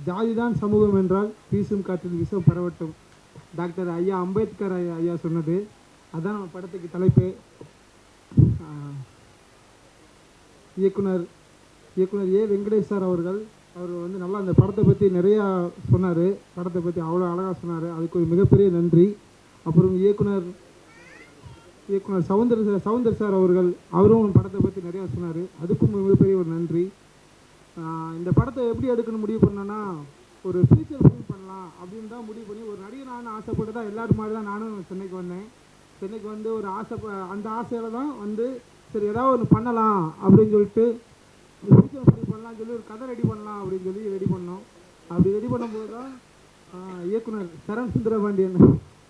ஜாதிதான் சமூகம் என்றால் வீசும் காற்றில் விஷம் பரவட்டும். டாக்டர் ஐயா அம்பேத்கர் ஐயா சொன்னது. அதான் நம்ம படத்துக்கு தலைப்பு. இயக்குனர் ஏ வெங்கடேஷ் சார் அவர் வந்து நல்லா அந்த படத்தை பற்றி நிறையா சொன்னார். படத்தை பற்றி அவ்வளோ அழகாக சொன்னார். அதுக்கு ஒரு மிகப்பெரிய நன்றி. அப்புறம் இயக்குனர் சவுந்தர் சார் அவரும் படத்தை பற்றி நிறையா சொன்னார். அதுக்கும் மிகப்பெரிய ஒரு நன்றி. இந்த படத்தை எப்படி எடுக்கணும் முடிவு பண்ணேன்னா, ஒரு ஃபீச்சர் ஃபிலிம் பண்ணலாம் அப்படின்னு தான் முடிவு பண்ணி, ஒரு நடிகர் நான் ஆசைப்பட்டு தான் எல்லாரும் மாதிரி தான் நானும் சென்னைக்கு வந்தேன். சென்னைக்கு வந்து ஒரு அந்த ஆசையில் தான் வந்து சரி ஏதாவது ஒன்று பண்ணலாம் அப்படின்னு சொல்லிட்டு ஃபீச்சர் ஃபிலிம் பண்ணலாம்னு சொல்லி ஒரு கதை ரெடி பண்ணலாம் அப்படின்னு சொல்லி ரெடி பண்ணோம். அப்படி ரெடி பண்ணும்போது தான் இயக்குனர் சரண் சுந்தரபாண்டியன்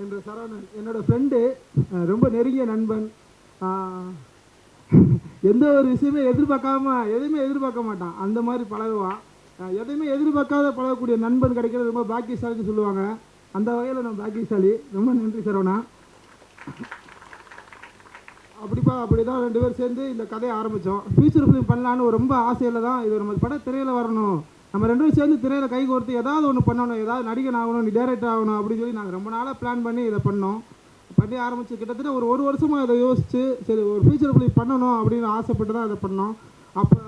என்ற சரவணன் என்னோடய ஃப்ரெண்டு, ரொம்ப நெருங்கிய நண்பன். எந்த ஒரு விஷயமே எதுவுமே எதிர்பார்க்க மாட்டான். அந்த மாதிரி பழகுவான். எதையுமே எதிர்பார்க்காத பழகக்கூடிய நண்பன் கிடைக்கிறது ரொம்ப பாக்கியசாலின்னு சொல்லுவாங்க. அந்த வகையில் நான் பாக்கியசாலி. ரொம்ப நன்றி சரவணா. அப்படி தான் 2 பேர் சேர்ந்து இந்த கதையை ஆரம்பித்தோம். ஃபியூச்சர் ஃபிலிம் பண்ணலான்னு ரொம்ப ஆசையில் தான் இது நம்ம படம் திரையில் வரணும், நம்ம 2 பேரும் சேர்ந்து திரையில் கை கோர்த்து ஏதாவது ஒன்று பண்ணணும், ஏதாவது நடிகன் ஆகணும், நீ டைரக்டர் ஆகணும் அப்படின்னு சொல்லி நாங்கள் ரொம்ப நாளாக பிளான் பண்ணி இதை பண்ணி ஆரம்பித்து கிட்டத்தட்ட ஒரு வருஷமாக இதை யோசித்து சரி ஒரு ஃபியூச்சர் ஃபிலிம் பண்ணணும் அப்படின்னு ஆசைப்பட்டு தான் இதை பண்ணோம். அப்போ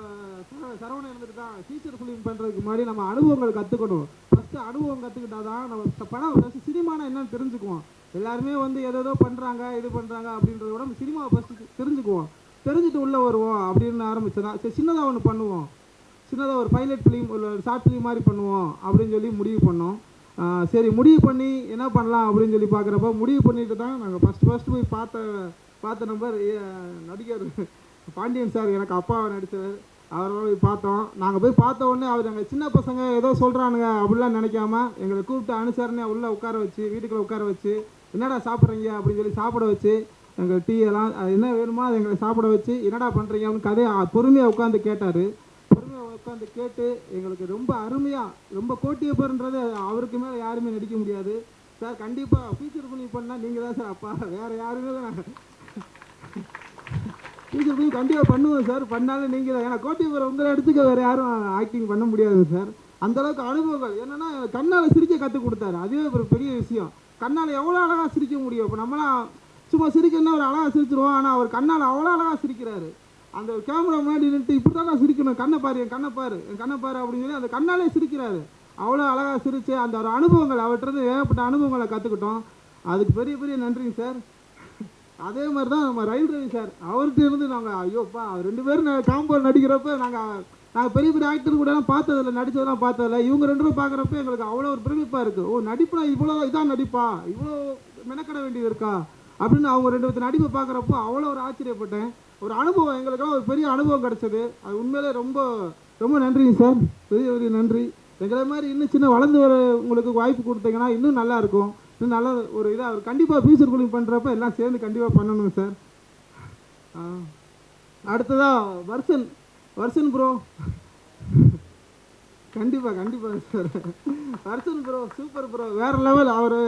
சரவணன் இருந்துட்டு தான் ஃபியூச்சர் ஃபிலிம் பண்ணுறதுக்கு முன்னாடி நம்ம அனுபவங்கள் கற்றுக்கணும். ஃபஸ்ட்டு அனுபவம் கற்றுக்கிட்டா தான் நம்ம படம் ஃபஸ்ட்டு சினிமானா என்னன்னு தெரிஞ்சுக்குவோம். எல்லாருமே வந்து ஏதோ பண்ணுறாங்க இது பண்ணுறாங்க அப்படின்றத விட நம்ம சினிமாவை ஃபஸ்ட்டு தெரிஞ்சுட்டு உள்ளே வருவோம் அப்படின்னு ஆரம்பிச்சதான். சரி சின்னதாக ஒன்று பண்ணுவோம், சின்னதாக ஒரு பைலட் ஃபிலிம் ஒரு ஷார்ட் ஃபிலிம் மாதிரி பண்ணுவோம் அப்படின்னு சொல்லி முடிவு பண்ணோம். சரி முடிவு பண்ணி என்ன பண்ணலாம் அப்படின்னு சொல்லி பார்க்குறப்ப முடிவு பண்ணிட்டு தான் நாங்கள் ஃபஸ்ட்டு போய் பார்த்த நம்பர் நடிகர் பாண்டியன் சார், எனக்கு அப்பாவை நடித்தவர். அவரோட போய் பார்த்தோம். நாங்கள் போய் பார்த்த உடனே அவர் எங்கள் சின்ன பசங்க ஏதோ சொல்கிறானுங்க அப்படிலாம் நினைக்காம எங்களை கூப்பிட்டு அனுசரணை உள்ளே உட்கார வச்சு வீட்டுக்குள்ளே உட்கார வச்சு என்னடா சாப்பிட்றீங்க அப்படின்னு சொல்லி சாப்பிட வச்சு எங்கள் டீ எல்லாம் என்ன வேணுமோ அதை எங்களை சாப்பிட வச்சு என்னடா பண்ணுறீங்க அப்படின்னு கதையை பொறுமையாக உட்காந்து கேட்டார். உட்காந்து கேட்டு எங்களுக்கு ரொம்ப அருமையாக ரொம்ப கோட்டியப்பர்ன்றது அவருக்கு மேலே யாருமே நடிக்க முடியாது சார். கண்டிப்பாக ஃபியூச்சர் ஃபிலிம் பண்ணால் நீங்கள் தான் சார் அப்பா, வேறு யாருமே தான். நாங்கள் ஃபியூச்சர் ஃபிலிம் கண்டிப்பாக பண்ணுவோம் சார், பண்ணாலும் நீங்கள் தான். ஏன்னா கோட்டியப்பர் உங்களை எடுத்துக்க வேறு யாரும் ஆக்டிங் பண்ண முடியாது சார். அந்தளவுக்கு அனுபவங்கள் என்னென்னா கண்ணால் சிரிக்க கற்றுக் கொடுத்தாரு. அதுவே ஒரு பெரிய விஷயம். கண்ணால் எவ்வளோ அழகாக சிரிக்க முடியும். இப்போ நம்மளாம் சும்மா சிரிக்கணும்னா ஒரு அழகாக சிரிச்சிருவோம். ஆனால் அவர் கண்ணால் அவ்வளோ அழகாக சிரிக்கிறாரு. அந்த கேமரா முன்னாடி நின்று இப்படி தான் நான் சிரிக்கணும், என் கண்ணை பாரு அப்படின்னு சொல்லி அந்த கண்ணாலே சிரிக்கிறாரு. அவ்வளோ அழகாக சிரித்து அந்த ஒரு அனுபவங்கள் அவர்கிட்ட ஏகப்பட்ட அனுபவங்களை கற்றுக்கிட்டோம். அதுக்கு பெரிய பெரிய நன்றிங்க சார். அதே மாதிரி தான் நம்ம ரயில் ரவி சார், அவர்கிட்ட இருந்து நாங்கள் ஐயோப்பா 2 பேரும் காம்போ நடிக்கிறப்ப நாங்கள் பெரிய பெரிய ஆக்டர் கூடலாம் பார்த்ததில்லை, நடித்ததெல்லாம் பார்த்ததில்லை. இவங்க 2 பேரும் பார்க்குறப்ப எங்களுக்கு அவ்வளோ ஒரு பிரமிப்பாக இருக்குது. ஓ நடிப்புனா இதான் நடிப்பா, இவ்வளோ மெனக்கட வேண்டியது இருக்கா அப்படின்னு அவங்க 2 பேர்த்து நடிப்பை பார்க்குறப்போ அவ்வளோ ஒரு ஆச்சரியப்பட்டேன். ஒரு அனுபவம் எங்களுக்கெல்லாம் ஒரு பெரிய அனுபவம் கிடச்சது. அது உண்மையிலே ரொம்ப ரொம்ப நன்றிங்க சார், பெரிய நன்றி. எங்களை மாதிரி இன்னும் சின்ன வளர்ந்து வர உங்களுக்கு வாய்ப்பு கொடுத்தீங்கன்னா இன்னும் நல்லாயிருக்கும். இன்னும் நல்ல ஒரு இதாக கண்டிப்பாக ஃபியூச்சர் ஃபிலிம் பண்ணுறப்ப எல்லாம் சேர்ந்து கண்டிப்பாக பண்ணணுங்க சார். அடுத்ததாக வர்சன் ப்ரோ, கண்டிப்பாக சார். வர்சன் ப்ரோ சூப்பர் ப்ரோ, வேறு லெவல். அவர்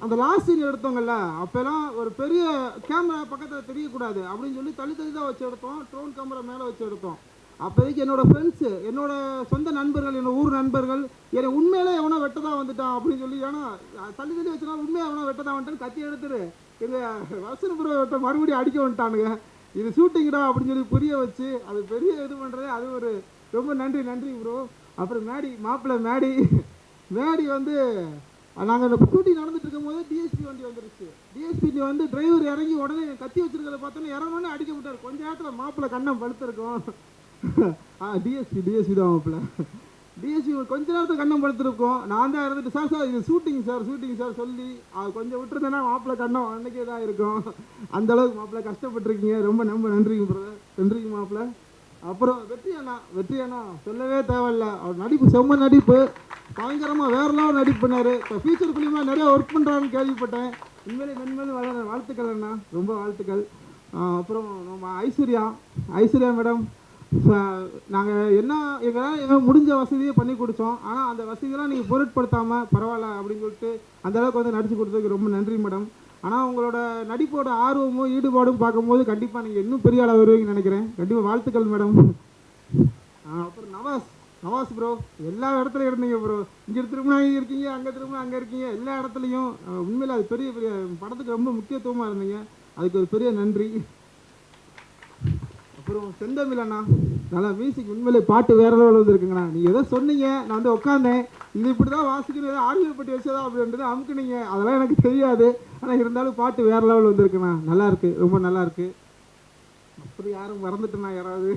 அந்த லாஸ்ட் சீன் எடுத்தோங்கல்ல, அப்போல்லாம் ஒரு பெரிய கேமரா பக்கத்தில் தெரியக்கூடாது அப்படின்னு சொல்லி தள்ளி தான் வச்சு எடுத்தோம். ட்ரோன் கேமரா மேலே வச்சு எடுத்தோம். அப்போதைக்கு என்னோடய ஃப்ரெண்ட்ஸு, என்னோடய சொந்த நண்பர்கள், என்னோட ஊர் நண்பர்கள் என்னை உண்மையிலே எவனோ வெட்ட தான் வந்துட்டான் அப்படின்னு சொல்லி, ஏன்னா தள்ளி வச்சுனா உண்மையாக எவனோ வெட்ட தான் வந்துட்டான்னு கத்தி எடுத்துரு எங்கள் வர்சன் ப்ரோ வெட்ட மறுபடியும் அடிக்க வந்துட்டானுங்க. இது ஷூட்டிங்கடா அப்படின்னு சொல்லி புரிய வச்சு அது பெரிய இது பண்ணுறது. அது ஒரு ரொம்ப நன்றி ப்ரோ. அப்புறம் மேடி வந்து நாங்கள் ஷூட்டிங் நடந்துட்டு இருக்கும் போது டிஎஸ்பி வண்டி வந்துருச்சு. டிஎஸ்பி வந்து டிரைவர் இறங்கி உடனே கத்தி வச்சிருக்கிறத பார்த்தோன்னே இறங்கணுன்னு அடிக்க விட்டார். கொஞ்ச நேரத்தில் மாப்பிள்ளை கண்ணம் படுத்திருக்கோம். டிஎஸ்பி தான் மாப்பிள்ளை. டிஎஸ்பி கொஞ்ச நேரத்தில் கண்ணம் படுத்திருக்கோம். நான் தான் இருந்துட்டு சார் இது ஷூட்டிங் சார் சொல்லி அது கொஞ்சம் விட்டுருந்தேன்னா மாப்பிள்ளை கண்ணம் அன்னைக்கே தான் இருக்கும். அந்தளவுக்கு மாப்பிள்ளை கஷ்டப்பட்டுருக்கீங்க. ரொம்ப நன்றிங்க பிரதர், நன்றிங்க மாப்பிள்ளை. அப்புறம் வெற்றி அண்ணா சொல்லவே தேவையில்ல. அவர் நடிப்பு செம்ம நடிப்பு, பயங்கரமாக வேற லெவல் நடிப்பு பண்ணார். இப்போ ஃபியூச்சர் ஃபிலிம்லாம் நிறையா ஒர்க் பண்ணுறான்னு கேள்விப்பட்டேன். மென்மேலும் வளர வாழ்த்துக்கள் அண்ணா, ரொம்ப வாழ்த்துக்கள். அப்புறம் நம்ம ஐஸ்வர்யா மேடம், நாங்கள் எங்களால் முடிஞ்ச வசதியை பண்ணி கொடுத்தோம். ஆனால் அந்த வசதியெல்லாம் நீங்கள் பொருட்படுத்தாமல் பரவாயில்ல அப்படின்னு சொல்லிட்டு அந்தளவுக்கு வந்து நடித்து கொடுத்ததுக்கு ரொம்ப நன்றி மேடம். ஆனால் உங்களோட நடிப்போட ஆர்வமும் ஈடுபாடும் பார்க்கும்போது கண்டிப்பாக நீங்கள் இன்னும் பெரிய ஆளாக வருவீங்கன்னு நினைக்கிறேன். கண்டிப்பாக வாழ்த்துக்கள் மேடம். அப்புறம் நவாஸ் ப்ரோ எல்லா இடத்துலையும் இருந்தீங்க ப்ரோ. இங்கே திரும்பினா இங்கே இருக்கீங்க, அங்கே திரும்பினா அங்கே இருக்கீங்க, எல்லா இடத்துலையும் உண்மையில் அது பெரிய பெரிய படத்துக்கு ரொம்ப முக்கியத்துவமாக இருந்தீங்க. அதுக்கு ஒரு பெரிய நன்றி. அப்புறம் செந்தமிழ் அண்ணா நல்லா மியூசிக் உண்மையிலே பாட்டு வேற லெவலில் வந்துருக்குங்கண்ணா. நீங்கள் எதோ சொன்னீங்க, நான் வந்து உட்காந்தேன், இது இப்படி தான் வாசிக்கணும், ஏதோ ஆடியோ பட்டி வச்சதா அப்படின்றது அமுக்குனீங்க, அதெல்லாம் எனக்கு தெரியாது. ஆனால் இருந்தாலும் பாட்டு வேற லெவலில் வந்துருக்குண்ணா. நல்லாயிருக்கு, ரொம்ப நல்லாயிருக்கு. அப்புறம் யாரும் மறந்துட்டேண்ணா, யாராவது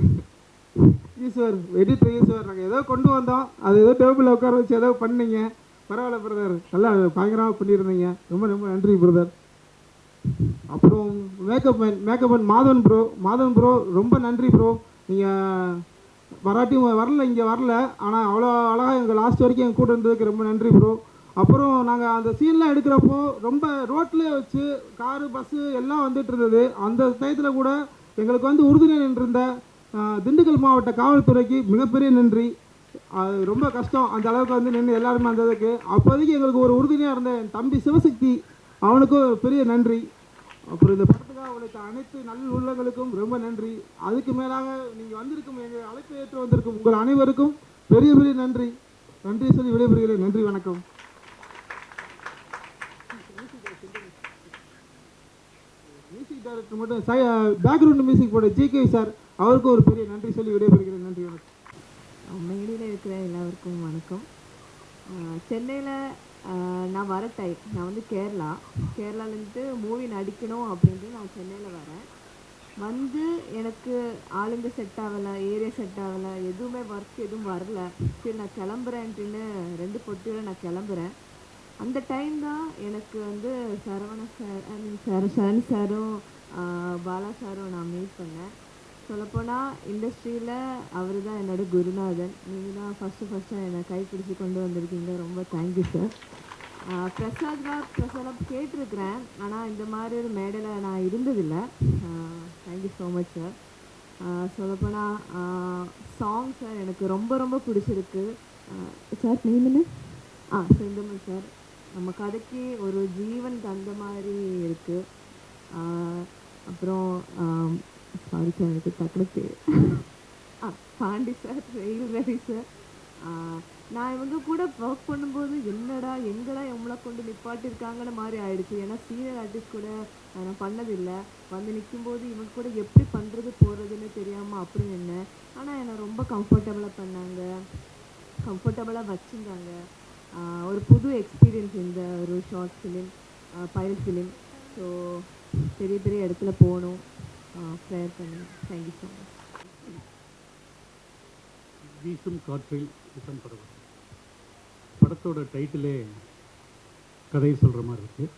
ஈஸ்வர் எடிட்டர் ஈஸ்வர், நாங்கள் ஏதோ கொண்டு வந்தோம், அது ஏதோ டேபிளில் உட்கார வச்சு ஏதோ பண்ணீங்க, பரவாயில்ல பிரதர், நல்லா பயங்கரமாக பண்ணியிருந்தீங்க, ரொம்ப ரொம்ப நன்றி பிரதர். அப்புறம் மேக்கப் மாதவன் ப்ரோ ரொம்ப நன்றி ப்ரோ. நீங்கள் வராட்டியும் வரல, இங்கே வரல, ஆனால் அவ்வளோ அழகாக எங்கள் லாஸ்ட் வரைக்கும் எங்கள் கூட இருந்ததுக்கு ரொம்ப நன்றி ப்ரோ. அப்புறம் நாங்கள் அந்த சீன்லாம் எடுக்கிறப்போ ரொம்ப ரோட்லேயே வச்சு காரு பஸ்ஸு எல்லாம் வந்துட்டு இருந்தது. அந்த டயத்தில் கூட எங்களுக்கு வந்து உறுதுணை நின்றிருந்த திண்டுக்கல் மாவட்ட காவல்துறைக்கு மிகப்பெரிய நன்றி. அது ரொம்ப கஷ்டம் அந்த அளவுக்கு வந்து நின்று எல்லாருமே அந்ததுக்கு அப்போதைக்கு எங்களுக்கு ஒரு உறுதுணையாக இருந்த என் தம்பி சிவசக்தி, அவனுக்கும் பெரிய நன்றி. அப்புறம் இந்த படத்துக்காக அவளுக்கு அனைத்து நல்ல உள்ளங்களுக்கும் ரொம்ப நன்றி. அதுக்கு மேலாக நீங்கள் வந்திருக்கும் எங்கள் அழைப்பு ஏற்று வந்திருக்கும் உங்கள் அனைவருக்கும் பெரிய பெரிய நன்றி. நன்றி சொல்லி விடைபெறுகிறேன். நன்றி, வணக்கம். மியூசிக் டைரக்டர் மட்டும் பேக்ரவுண்ட் மியூசிக் போட ஜிகே சார், அவருக்கும் ஒரு பெரிய நன்றி சொல்லி விடைபெறுகிறேன். நன்றி, வணக்கம். மேடையில் இருக்கிற எல்லாருக்கும் வணக்கம். சென்னையில் நான் வர நான் வந்து கேரளாலேருந்து மூவி நடிக்கணும் அப்படின்ட்டு நான் சென்னையில் வரேன். வந்து எனக்கு ஆளுங்க செட் ஆகலை, ஏரியா செட் ஆகலை, எதுவுமே ஒர்க் எதுவும் வரல. சரி நான் கிளம்புறேன்ட்டுன்னு 2 பொட்டியோடு நான் கிளம்புறேன். அந்த டைம் தான் எனக்கு வந்து சரண் சாரும் பாலா சாரும் நான் மீட் பண்ணேன். சொல்லப்போனால் இண்டஸ்ட்ரியில் அவர் தான் என்னோடய குருநாதன். நீங்கள் தான் ஃபஸ்ட்டு என்னை கைப்பிடிச்சி கொண்டு வந்திருக்கீங்க, ரொம்ப தேங்க்யூ சார். பிரசாதம் கேட்டிருக்கிறேன், ஆனால் இந்த மாதிரி ஒரு மேடையில் நான் இருந்ததில்லை. Thank you so much sir. சொல்லப்போனால் சாங் சார் எனக்கு ரொம்ப ரொம்ப பிடிச்சிருக்கு சார். நீங்க செந்தமிழ் சார் நம்ம கதைக்கு ஒரு ஜீவன் தந்த மாதிரி இருக்குது. அப்புறம் சாரி சார், எனக்கு டக்குனு பேர் பாண்டி சார், ரயில் ரவி சார். நான் இவங்க கூட ஒர்க் பண்ணும்போது எங்கடா எவ்வளோ கொண்டு நிப்பாட்டிருக்காங்கன்னு மாதிரி ஆயிடுச்சு. ஏன்னா சீனியர் ஆர்டிஸ்ட் கூட நான் பண்ணதில்லை. வந்து நிற்கும்போது இவங்க கூட எப்படி பண்ணுறது போகிறதுன்னு தெரியாமல் அப்படி நின்னேன். ஆனால் என்னை ரொம்ப கம்ஃபர்டபுளாக பண்ணாங்க, கம்ஃபர்டபுளாக வச்சுருந்தாங்க. ஒரு புது எக்ஸ்பீரியன்ஸ் இந்த ஒரு short film, pilot film. So பெரிய பெரிய இடத்துல போகணும், ப்ரேயர் பண்ணுங்க. Thank you so much. வீசும் காற்றில் விஷம் பரவும் படத்தோட டைட்டிலே கதையை சொல்கிற மாதிரி இருக்குது.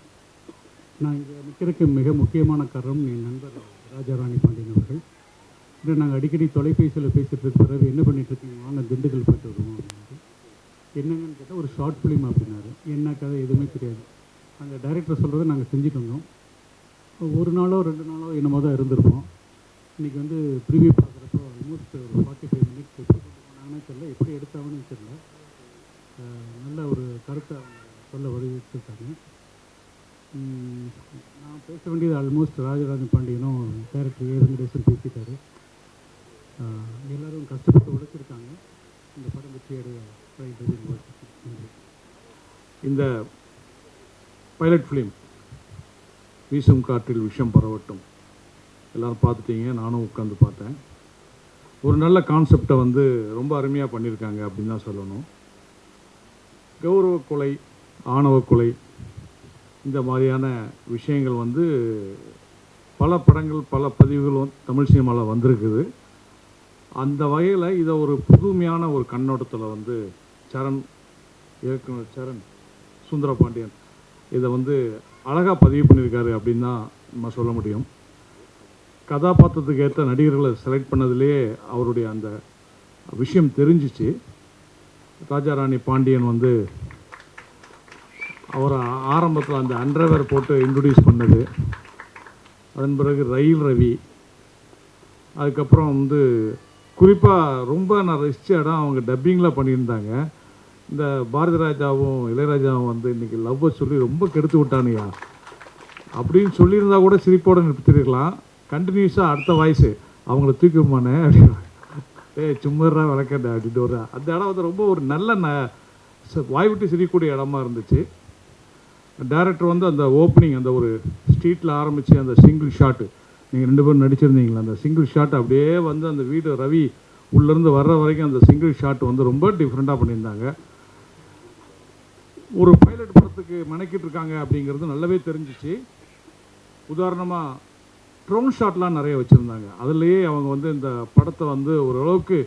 நான் இங்கே நிற்கிறதுக்கு மிக முக்கியமான காரணம் என் நண்பர் ராஜாராணி பாண்டியன் அவர்கள். இன்று நாங்கள் அடிக்கடி தொலைபேசியில் பேசிகிட்டு இருக்க பிறகு என்ன பண்ணிகிட்ருக்கீங்க, வாங்க திண்டுக்கல் போய்ட்டு வருவோம் அப்படின்ட்டு. என்னங்கன்னு கேட்டால் ஒரு ஷார்ட் ஃபிலிம் அப்படின்னாரு. என்ன கதை எதுவுமே தெரியாது. அந்த டைரக்டர் சொல்கிறத நாங்கள் செஞ்சுட்டு வந்தோம். ஒரு நாளோ 2 நாளோ என்னமோ தான் இருந்திருப்போம். இன்றைக்கி வந்து ப்ரிவியூ பார்க்குறப்போ ஆல்மோஸ்ட் ஒரு 45 மினிட்ஸ் போனாங்கன்னு தெரியல, எப்படி எடுத்தாங்கன்னு தெரியல. நல்ல ஒரு கருத்தை அவங்க சொல்ல வடிவெடுத்துருக்காங்க. நான் பேச வேண்டியது ஆல்மோஸ்ட் ராஜராஜன் பாண்டியனும் டைரக்டர் வெங்கடேசன் பேசிட்டாரு. எல்லோரும் கஷ்டப்பட்டு உழைச்சிருக்காங்க. இந்த படம் வெற்றி அடைய இந்த பைலட் ஃபிலிம் வீசும் காற்றில் விஷம் பரவட்டும் எல்லோரும் பார்த்துட்டீங்க, நானும் உட்காந்து பார்த்தேன். ஒரு நல்ல கான்செப்டை வந்து ரொம்ப அருமையாக பண்ணியிருக்காங்க அப்படின்னு தான் சொல்லணும். கௌரவ கொலை, ஆணவ கொலை, இந்த மாதிரியான விஷயங்கள் வந்து பல படங்கள் பல பதிவுகள் தமிழ் சினிமாவில் வந்திருக்குது. அந்த வகையில் இதை ஒரு புதுமையான ஒரு கண்ணோட்டத்தில் வந்து இயக்குனர் சரண் சுந்தரபாண்டியன் இதை வந்து அழகாக பதிவு பண்ணியிருக்காரு அப்படின்னு தான் நம்ம சொல்ல முடியும். கதாபாத்திரத்துக்கு ஏற்ற நடிகர்களை செலக்ட் பண்ணதுலேயே அவருடைய அந்த விஷயம் தெரிஞ்சிச்சு. ராஜாராணி பாண்டியன் வந்து அவரை ஆரம்பத்தில் அந்த அண்டர்வேர் போட்டு இன்ட்ரடியூஸ் பண்ணது, அதன் பிறகு ரயில் ரவி, அதுக்கப்புறம் வந்து குறிப்பாக ரொம்ப நான் ரசித்த இடம் அவங்க டப்பிங்கில் பண்ணியிருந்தாங்க. இந்த பாரதி ராஜாவும் இளையராஜாவும் வந்து இன்றைக்கி லவ்வை சொல்லி ரொம்ப கெடுத்து விட்டானுயா அப்படின்னு சொல்லியிருந்தா கூட சிரிப்போடு நிறுத்திருக்கலாம். கண்டினியூஸாக அடுத்த வாய்ஸு அவங்கள தூக்கிமானே அப்படின்னு சும்மர்ரா விளக்கண்டா அப்படின்ட்டு ஒரு அந்த இடம் வந்து ரொம்ப ஒரு நல்ல வாய் விட்டு சிரிக்கக்கூடிய இடமா இருந்துச்சு. டைரக்டர் வந்து அந்த ஓப்பனிங் அந்த ஒரு ஸ்ட்ரீட்டில் ஆரம்பித்து அந்த சிங்கிள் ஷாட்டு, நீங்கள் 2 பேரும் நடிச்சிருந்தீங்களா, அந்த சிங்கிள் ஷாட் அப்படியே வந்து அந்த வீடு ரவி உள்ளேருந்து வர்ற வரைக்கும் அந்த சிங்கிள் ஷாட் வந்து ரொம்ப டிஃப்ரெண்ட்டாக பண்ணியிருந்தாங்க. ஒரு பைலட் படத்துக்கு மெனக்கிட்டு இருக்காங்க அப்படிங்கிறது நல்லாவே தெரிஞ்சிச்சு. உதாரணமாக ட்ரோன் ஷாட்லாம் நிறைய வச்சுருந்தாங்க. அதுலேயே அவங்க வந்து இந்த படத்தை வந்து ஓரளவுக்கு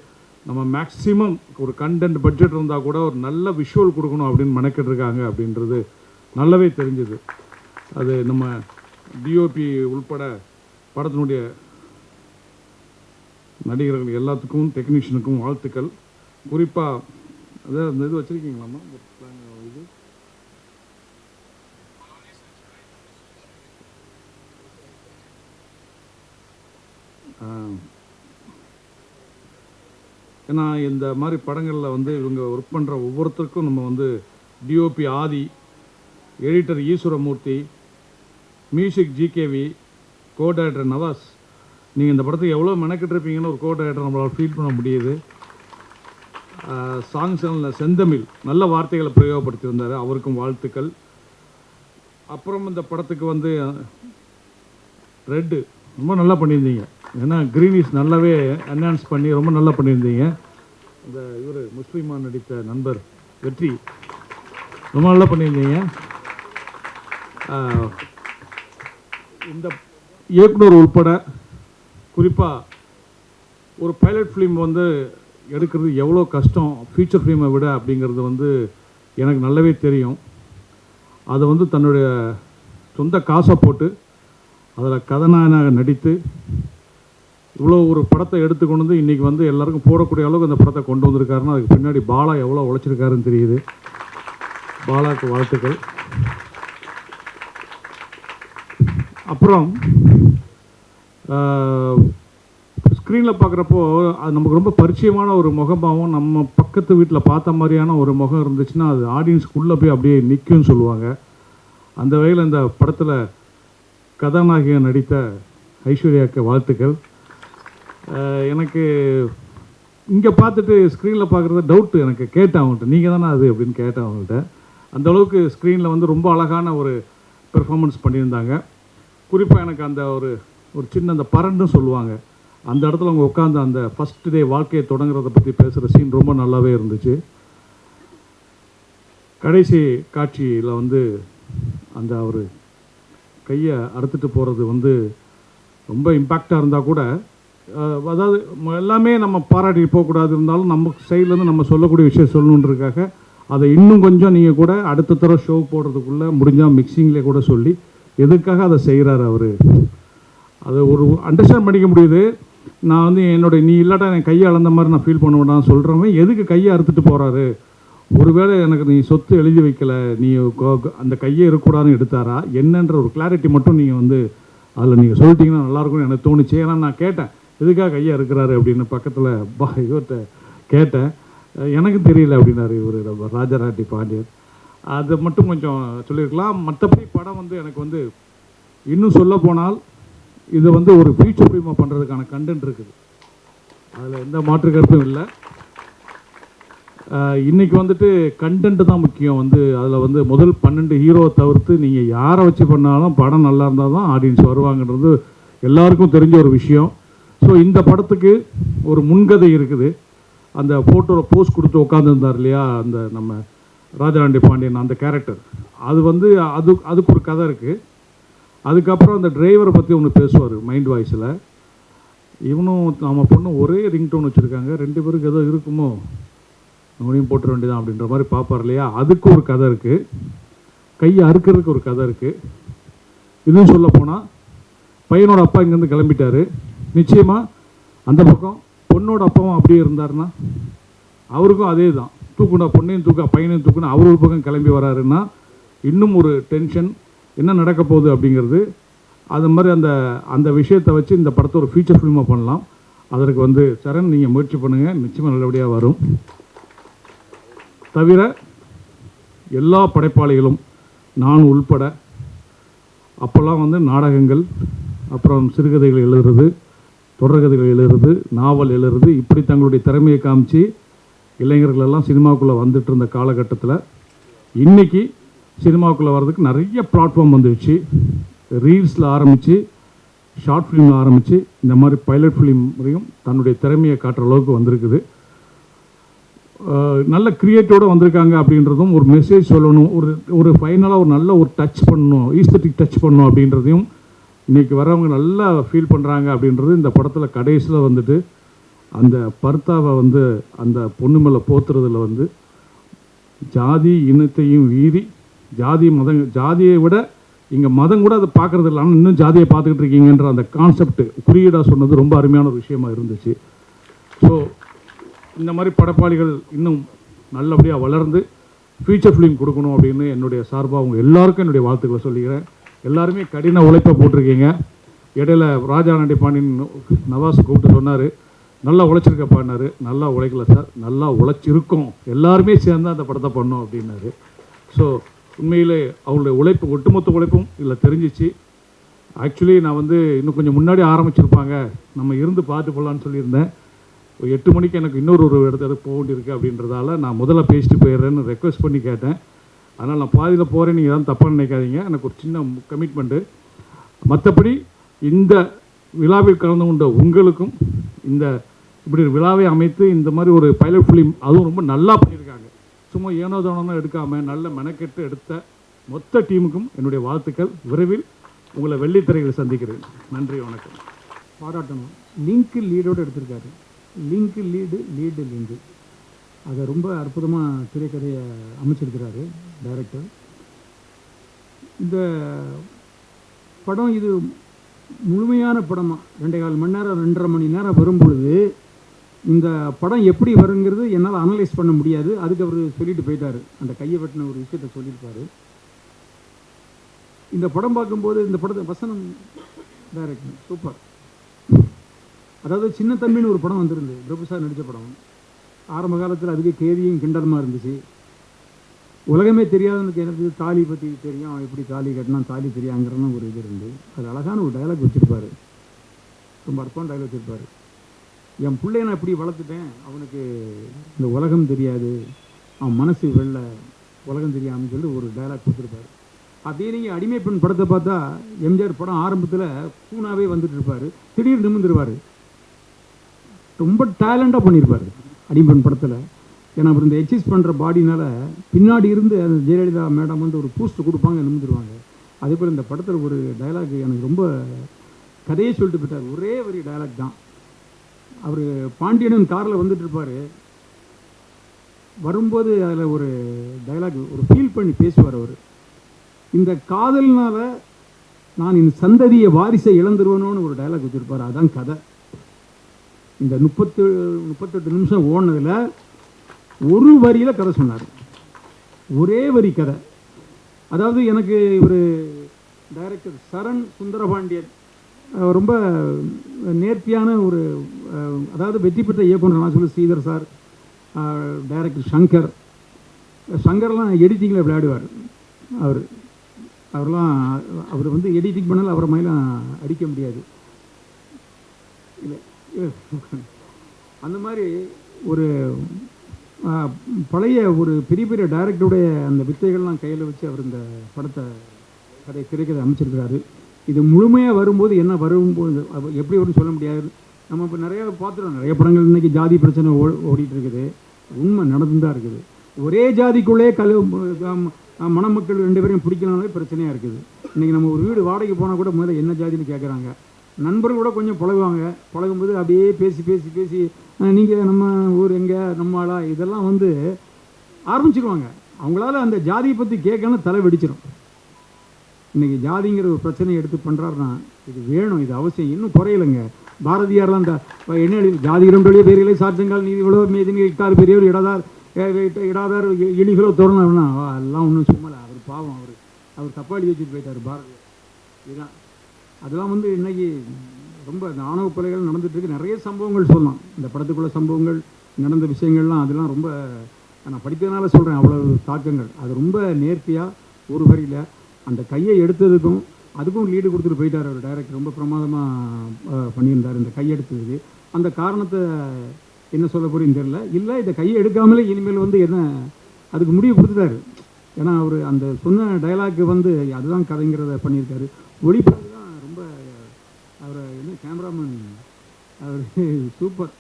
நம்ம மேக்ஸிமம் ஒரு கண்டென்ட் பட்ஜெட் இருந்தால் கூட ஒரு நல்ல விஷுவல் கொடுக்கணும் அப்படின்னு மெனக்கிட்டு இருக்காங்க அப்படின்றது நல்லாவே தெரிஞ்சுது. அது நம்ம டிஓபி உள்பட படத்தினுடைய நடிகர்கள் எல்லாத்துக்கும் டெக்னீஷியனுக்கும் வாழ்த்துக்கள். குறிப்பாக அதாவது அந்த இது வச்சுருக்கீங்களாம்மா இது ஏன்னா இந்த மாதிரி படங்களில் வந்து இவங்க ஒர்க் பண்ணுற ஒவ்வொருத்தருக்கும் நம்ம வந்து DOP Aadhi, editor Eswaramoorthy, music GKV, co director Navas, நீங்கள் இந்த படத்துக்கு எவ்வளோ மெனக்கிட்டிருப்பீங்கன்னு ஒரு கோ டைரக்டர் நம்மளால் ஃபீல் பண்ண முடியுது. சாங் சேனலில் செந்தமிழ் நல்ல வார்த்தைகளை பிரயோகப்படுத்தியிருந்தார், அவருக்கும் வாழ்த்துக்கள். அப்புறம் இந்த படத்துக்கு வந்து ரெட்டு ரொம்ப நல்லா பண்ணியிருந்தீங்க. ஏன்னா க்ரீனிஷ் நல்லாவே என்ஹான்ஸ் பண்ணி ரொம்ப நல்லா பண்ணியிருந்தீங்க. இந்த இவர் முஸ்லிமா நடித்த நண்பர் வெற்றி ரொம்ப நல்லா பண்ணியிருந்தீங்க. இந்த இயக்குனர் உள்பட குறிப்பாக ஒரு பைலட் ஃபிலிம் வந்து எடுக்கிறது எவ்வளோ கஷ்டம் ஃபீச்சர் ஃபிலிமை விட அப்படிங்கிறது வந்து எனக்கு நல்லாவே தெரியும். அதை வந்து தன்னுடைய சொந்த காசை போட்டு அதில் கதாநாயகனாக நடித்து இவ்வளோ ஒரு படத்தை எடுத்துக்கொண்டு வந்து இன்றைக்கி வந்து எல்லாருக்கும் போடக்கூடிய அளவுக்கு அந்த படத்தை கொண்டு வந்திருக்காருன்னா அதுக்கு பின்னாடி பாலா எவ்வளோ உழைச்சிருக்காருன்னு தெரியுது. பாலாவுக்கு வாழ்த்துக்கள். அப்புறம் ஸ்க்ரீனில் பார்க்குறப்போ அது நமக்கு ரொம்ப பரிச்சயமான ஒரு முகமாகவும் நம்ம பக்கத்து வீட்டில் பார்த்த மாதிரியான ஒரு முகம் இருந்துச்சுன்னா அது ஆடியன்ஸ்க்குள்ளே போய் அப்படியே நிற்கும்னு சொல்லுவாங்க. அந்த வகையில் இந்த படத்தில் கதாநாயகியாக நடித்த ஐஸ்வர்யாவுக்கு வாழ்த்துக்கள். எனக்கு இங்கே பார்த்துட்டு ஸ்க்ரீனில் பார்க்குறது டவுட்டு எனக்கு கேட்டேன் அவங்கள்ட்ட, நீங்கள் தானே அது அப்படின்னு கேட்டேன் அவங்கள்ட்ட. அந்தளவுக்கு ஸ்க்ரீனில் வந்து ரொம்ப அழகான ஒரு பெர்ஃபார்மன்ஸ் பண்ணியிருந்தாங்க. குறிப்பாக எனக்கு அந்த ஒரு சின்ன அந்த பரண்டுன்னு சொல்லுவாங்க, அந்த இடத்துல அவங்க உட்காந்து அந்த ஃபஸ்ட் டே வாழ்க்கையை தொடங்குறத பற்றி பேசுகிற சீன் ரொம்ப நல்லாவே இருந்துச்சு. கடைசி காட்சியில் வந்து அந்த அவர் கையை அறுத்துட்டு போகிறது வந்து ரொம்ப இம்பேக்டாக இருந்தால் கூட அதாவது எல்லாமே நம்ம பாராட்டி போகக்கூடாது, இருந்தாலும் நம்ம சைட்லேருந்து நம்ம சொல்லக்கூடிய விஷயம் சொல்லணுன்றதுக்காக அதை இன்னும் கொஞ்சம் நீங்கள் கூட அடுத்த தடவை ஷோ போடுறதுக்குள்ளே முடிஞ்சால் மிக்சிங்லேயே கூட சொல்லி எதுக்காக அதை செய்கிறாரு அவர், அதை ஒரு அண்டர்ஸ்டாண்ட் பண்ணிக்க முடியுது. நான் வந்து நீ இல்லாட்டா என் கையை அளந்த மாதிரி நான் ஃபீல் பண்ணுவேன் சொல்கிறவன் எதுக்கு கையை அறுத்துட்டு போகிறாரு, ஒருவேளை எனக்கு நீ சொத்து எழுதி வைக்கலை, நீ அந்த கையை இருக்கக்கூடாதுன்னு எடுத்தாரா என்னன்ற ஒரு கிளாரிட்டி மட்டும் நீங்கள் வந்து அதில் நீங்கள் சொல்லிட்டீங்கன்னா நல்லாயிருக்கும்னு எனக்கு தோணுச்சு. ஏன்னா நான் கேட்டேன் எதுக்காக கையை இருக்கிறாரு அப்படின்னு பக்கத்தில் இவர்கிட்ட கேட்டேன், எனக்கு தெரியல அப்படின்னாரு இவர் ராஜராட்டி பாண்டியன். அதை மட்டும் கொஞ்சம் சொல்லியிருக்கலாம். மற்றபடி படம் வந்து எனக்கு வந்து இன்னும் சொல்ல போனால் இது வந்து ஒரு ஃபியூச்சர் ஃபிலிமாக பண்ணுறதுக்கான கண்டென்ட் இருக்குது, அதில் எந்த மாற்று கருத்தும் இல்லை. இன்றைக்கி வந்துட்டு கண்டென்ட்டு தான் முக்கியம். வந்து அதில் வந்து முதல் 12 ஹீரோவை தவிர்த்து நீங்கள் யாரை வச்சு பண்ணாலும் படம் நல்லா இருந்தால் தான் ஆடியன்ஸ் வருவாங்கன்றது எல்லாருக்கும் தெரிஞ்ச ஒரு விஷயம். ஸோ இந்த படத்துக்கு ஒரு முன்கதை இருக்குது. அந்த ஃபோட்டோவில் போஸ்ட் கொடுத்து உட்காந்துருந்தார் இல்லையா அந்த நம்ம ராஜராண்டி பாண்டியன் அந்த கேரக்டர், அது வந்து அதுக்கு ஒரு கதை இருக்குது. அதுக்கப்புறம் அந்த டிரைவரை பற்றி ஒன்று பேசுவார் மைண்ட் வாய்ஸில். இவனும் நம்ம பொண்ணும் ஒரே ரிங்டோன் வச்சுருக்காங்க, 2 பேருக்கு ஏதோ இருக்குமோ நோனியும் போட்டுற வேண்டியதான் அப்படின்ற மாதிரி பார்ப்பார் இல்லையா, அதுக்கு ஒரு கதை இருக்குது. கையை அறுக்கிறதுக்கு ஒரு கதை இருக்குது. இதுவும் சொல்ல போனால் பையனோட அப்பா இங்கேருந்து கிளம்பிட்டார், நிச்சயமாக அந்த பக்கம் பொண்ணோட அப்பாவும் அப்படியே இருந்தாருன்னா அவருக்கும் அதே தான், தூக்குனா பொண்ணையும் பையனையும் தூக்குனா அவர் ஒரு பக்கம் கிளம்பி வராருன்னா இன்னும் ஒரு டென்ஷன், என்ன நடக்க போகுது அப்படிங்கிறது. அது மாதிரி அந்த விஷயத்தை வச்சு இந்த படத்தை ஒரு ஃபீச்சர் ஃபிலிமாக பண்ணலாம். அதற்கு வந்து சரண் நீங்கள் முயற்சி பண்ணுங்கள், நிச்சயமாக நல்லபடியாக வரும். தவிர எல்லா படைப்பாளிகளும் நான் உள்பட அப்போல்லாம் வந்து நாடகங்கள் அப்புறம் சிறுகதைகள் எழுதுறது தொடர்கதைகள் எழுதுறது, நாவல் எழுதுறது, இப்படி தங்களுடைய திறமையை காமிச்சு இளைஞர்களெல்லாம் சினிமாவுக்குள்ளே வந்துட்டு இருந்த காலகட்டத்தில் இன்றைக்கி சினிமாவுக்குள்ளே வர்றதுக்கு நிறைய பிளாட்ஃபார்ம் வந்துடுச்சு. ரீல்ஸில் ஆரம்பித்து, ஷார்ட் ஃபிலிமில் ஆரம்பித்து, இந்த மாதிரி பைலட் ஃபிலிம் வரையும் தன்னுடைய திறமையை காட்டுற அளவுக்கு வந்திருக்குது. நல்ல கிரியேட்டோடு வந்திருக்காங்க அப்படின்றதும் ஒரு மெசேஜ் சொல்லணும், ஒரு ஃபைனலாக ஒரு நல்ல ஒரு டச் பண்ணணும், ஈஸ்தட்டிக் டச் பண்ணணும் அப்படின்றதையும் இன்றைக்கி வரவங்க நல்லா ஃபீல் பண்ணுறாங்க அப்படின்றது இந்த படத்தில் கடைசியில் வந்துட்டு அந்த பர்த்தாவை வந்து அந்த பொண்ணு மேலே போத்துறதுல வந்து ஜாதி இனத்தையும் வீதி ஜாதியை விட இங்கே மதம் கூட அதை பார்க்குறது இல்லை, ஆனால் இன்னும் ஜாதியை பார்த்துக்கிட்டு இருக்கீங்கன்ற அந்த கான்செப்ட் குறியீடாக சொன்னது ரொம்ப அருமையான ஒரு விஷயமா இருந்துச்சு. ஸோ இந்த மாதிரி படப்பாளிகள் இன்னும் நல்லபடியாக வளர்ந்து ஃபியூச்சர் ஃபிலிம் கொடுக்கணும் அப்படின்னு என்னுடைய சார்பாக அவங்க எல்லாருக்கும் என்னுடைய வாழ்த்துக்களை சொல்லிக்கிறேன். எல்லாருமே கடின உழைப்பை போட்டிருக்கீங்க. இடையில ராஜா பாண்டியன் நவாஸ் கூப்பிட்டு சொன்னார், நல்லா உழைச்சிருக்கப்பான்னாரு. நல்லா உழைக்கல சார், நல்லா உழைச்சிருக்கோம், எல்லாருமே சேர்ந்து அந்த படத்தை பண்ணோம் அப்படின்னாரு. ஸோ உண்மையிலே அவங்களுடைய உழைப்பு, ஒட்டுமொத்த உழைப்பும் இதில் தெரிஞ்சிச்சு. ஆக்சுவலி நான் வந்து இன்னும் கொஞ்சம் முன்னாடி ஆரம்பிச்சிருப்பாங்க, நம்ம இருந்து பார்த்து போகலான்னு சொல்லியிருந்தேன். 8 மணிக்கு எனக்கு இன்னொரு இடத்துக்கு போக வேண்டியிருக்கு அப்படின்றதால நான் முதல்ல பேசிட்டு போயிடுறேன்னு ரெக்வஸ்ட் பண்ணி கேட்டேன். அதனால் நான் பாதியில் போகிறேன், நீங்கள் தான் தப்பாக நினைக்காதீங்க, எனக்கு ஒரு சின்ன கமிட்மெண்ட்டு. மற்றபடி இந்த விழாவில் கலந்து கொண்ட உங்களுக்கும் இந்த இப்படி ஒரு விழாவை அமைத்து இந்த மாதிரி ஒரு பைலட் ஃபிலிம் அதுவும் ரொம்ப நல்லா பண்ணியிருக்காங்க. சும்மா ஏனோ தானோன்னு எடுக்காமல் நல்ல மெனக்கெட்டு எடுத்த மொத்த டீமுக்கும் என்னுடைய வாழ்த்துக்கள். விரைவில் உங்களை வெள்ளித்திரையில் சந்திக்கிறேன். நன்றி, வணக்கம். பாராட்டணும். லிங்க்கு லீடோடு எடுத்திருக்காரு. லிங்க்கு லீடு லிங்கு, அதை ரொம்ப அற்புதமாக திரைக்கதையை அமைச்சிருக்கிறாரு டைரக்டர். இந்த படம் இது முழுமையான படமாக 2.25 மணி நேரம் 2.5 மணி நேரம் வரும்பொழுது இந்த படம் எப்படி வருங்கிறது என்னால் அனலைஸ் பண்ண முடியாது. அதுக்கு அவர் சொல்லிட்டு போயிட்டார், அந்த கையை வெட்டின ஒரு விஷயத்தை சொல்லியிருப்பார். இந்த படம் பார்க்கும்போது இந்த படத்தை வசனம் டைரக்டர் சூப்பர். அதாவது சின்ன தம்பின்னு ஒரு படம் வந்திருந்து, பிரபு சார் நடித்த படம். ஆரம்ப காலத்தில் அதுக்கு கேதியும் கிண்டலமாக இருந்துச்சு. உலகமே தெரியாதவனுக்கு எனக்கு தாலி பற்றி தெரியும், எப்படி தாலி கட்டினா தாலி தெரியாங்கிறன்னு ஒரு இது இருந்து அது அழகான ஒரு டைலாக் வச்சுருப்பார். ரொம்ப அற்பமான டைலாக் வச்சுருப்பார். என் பிள்ளைய நான் இப்படி வளர்த்துட்டேன், அவனுக்கு இந்த உலகம் தெரியாது, அவன் மனசு வெள்ள உலகம் தெரியாமல் சொல்லி ஒரு டைலாக் கொடுத்துருப்பார். அப்படியே நீங்கள் அடிமை பெண் படத்தை பார்த்தா எம்ஜிஆர் படம் ஆரம்பத்தில் பூனாவே வந்துட்டு இருப்பார், திடீர்னு நிமிந்துருவார். ரொம்ப டேலண்டாக பண்ணியிருப்பார் அடிமன் படத்தில். ஏன்னா அப்புறம் இந்த எக்ஸசைஸ் பண்ணுற பாடினால பின்னாடி இருந்து அந்த ஜெயலலிதா மேடம் வந்து ஒரு பூஸ்ட் கொடுப்பாங்க, நிமிந்துருவாங்க. அதே போல் இந்த படத்தில் ஒரு டைலாக் எனக்கு ரொம்ப கதையே சொல்லிட்டு போயிட்டார். ஒரே ஒரு டைலாக் தான். அவர் பாண்டியனும் காரில் வந்துட்டு இருப்பார், வரும்போது அதில் ஒரு டைலாக் ஒரு ஃபீல் பண்ணி பேசுவார் அவர். இந்த காதல்னால நான் இந்த சந்ததியை வாரிசை இழந்துருவேணும்னு ஒரு டைலாக் வச்சுருப்பார். அதுதான் கதை. இந்த 38 நிமிஷம் ஓடினதில் ஒரு வரியில் கதை சொன்னார், ஒரே வரி கதை. அதாவது எனக்கு ஒரு டைரக்டர் சரண் சுந்தரபாண்டியன் ரொம்ப நேர்த்தியான ஒரு, அதாவது வெற்றி பெற்ற இயக்குனர் நான் சொல்லி ஸ்ரீதர் சார், டைரக்டர் சங்கர்லாம் எடிட்டிங்கில் விளையாடுவார். அவர் வந்து எடிட்டிங் பண்ணாலும் அவரை மாதிரிலாம் அடிக்க முடியாது. இல்லை அந்த மாதிரி ஒரு பழைய ஒரு பெரிய பெரிய டைரக்டருடைய அந்த வித்தைகள்லாம் கையில் வச்சு அவர் இந்த படத்தை திரைக்கதை அமைச்சிருக்கிறாரு. இது முழுமையாக வரும்போது என்ன வரும்போது எப்படி வரும்னு சொல்ல முடியாது. நம்ம இப்போ நிறையா பார்த்துருவோம், நிறைய படங்கள் இன்றைக்கி ஜாதி பிரச்சனை ஓடிட்டு இருக்குது. உண்மை நடந்து தான் இருக்குது. ஒரே ஜாதிக்குள்ளே மணமக்கள் 2 பேரையும் பிடிக்கலனாலே பிரச்சனையாக இருக்குது. இன்றைக்கி நம்ம ஒரு வீடு வாடகைக்கு போனால் கூட முதல்ல என்ன ஜாதின்னு கேட்குறாங்க. நண்பர்கள் கூட கொஞ்சம் பழகுவாங்க, பழகும்போது அப்படியே பேசி பேசி பேசி நீங்கள் நம்ம ஊர் எங்கே, நம்ம ஆளா, இதெல்லாம் வந்து ஆரம்பிச்சிருவாங்க. அவங்களால அந்த ஜாதியை பற்றி கேட்கணும், தலை வெடிச்சிடும். இன்றைக்கி ஜாதிங்கிற ஒரு பிரச்சனையை எடுத்து பண்ணுறாருன்னா இது வேணும், இது அவசியம். இன்னும் குறையலைங்க. பாரதியார்லாம் இந்த என்ன ஜாதிகளே பேர்களே சாட்சங்கள் நீதிகளோ மீதினி இட்டார் பெரியவர் இடாதார் இழிகளோ தோறணும்னா எல்லாம் ஒன்றும் சும்மலை. அவர் பாவம், அவர் தப்பாளி வச்சுட்டு போயிட்டார் பாரதியார். இதுதான் அதெல்லாம் வந்து இன்றைக்கி ரொம்ப ஆணவ கொலைகள் நடந்துகிட்ருக்கு. நிறைய சம்பவங்கள் சொல்லலாம், இந்த படத்துக்குள்ள சம்பவங்கள் நடந்த விஷயங்கள்லாம். அதெல்லாம் ரொம்ப நான் படித்ததுனால சொல்கிறேன், அவ்வளோ தாக்கங்கள். அது ரொம்ப நேர்த்தியாக ஒரு வரியில் அந்த கையை எடுத்ததுக்கும் அதுக்கும் லீடு கொடுத்துட்டு போயிட்டார் அவர் டைரக்டர். ரொம்ப பிரமாதமாக பண்ணியிருந்தார் இந்த கையெடுத்ததுக்கு. அந்த காரணத்தை என்ன சொல்ல போறீங்கன்னு தெரியல. இல்லை இதை கையை எடுக்காமலே இனிமேல் வந்து என்ன அதுக்கு முடிவு கொடுத்துட்டாரு. ஏன்னா அவர் அந்த சொன்ன டைலாக்கு வந்து அதுதான் கதைங்கிறத பண்ணியிருக்காரு. ஒளிப்படம் தான் ரொம்ப அவர் என்ன கேமராமேன் அவர் சூப்பர்,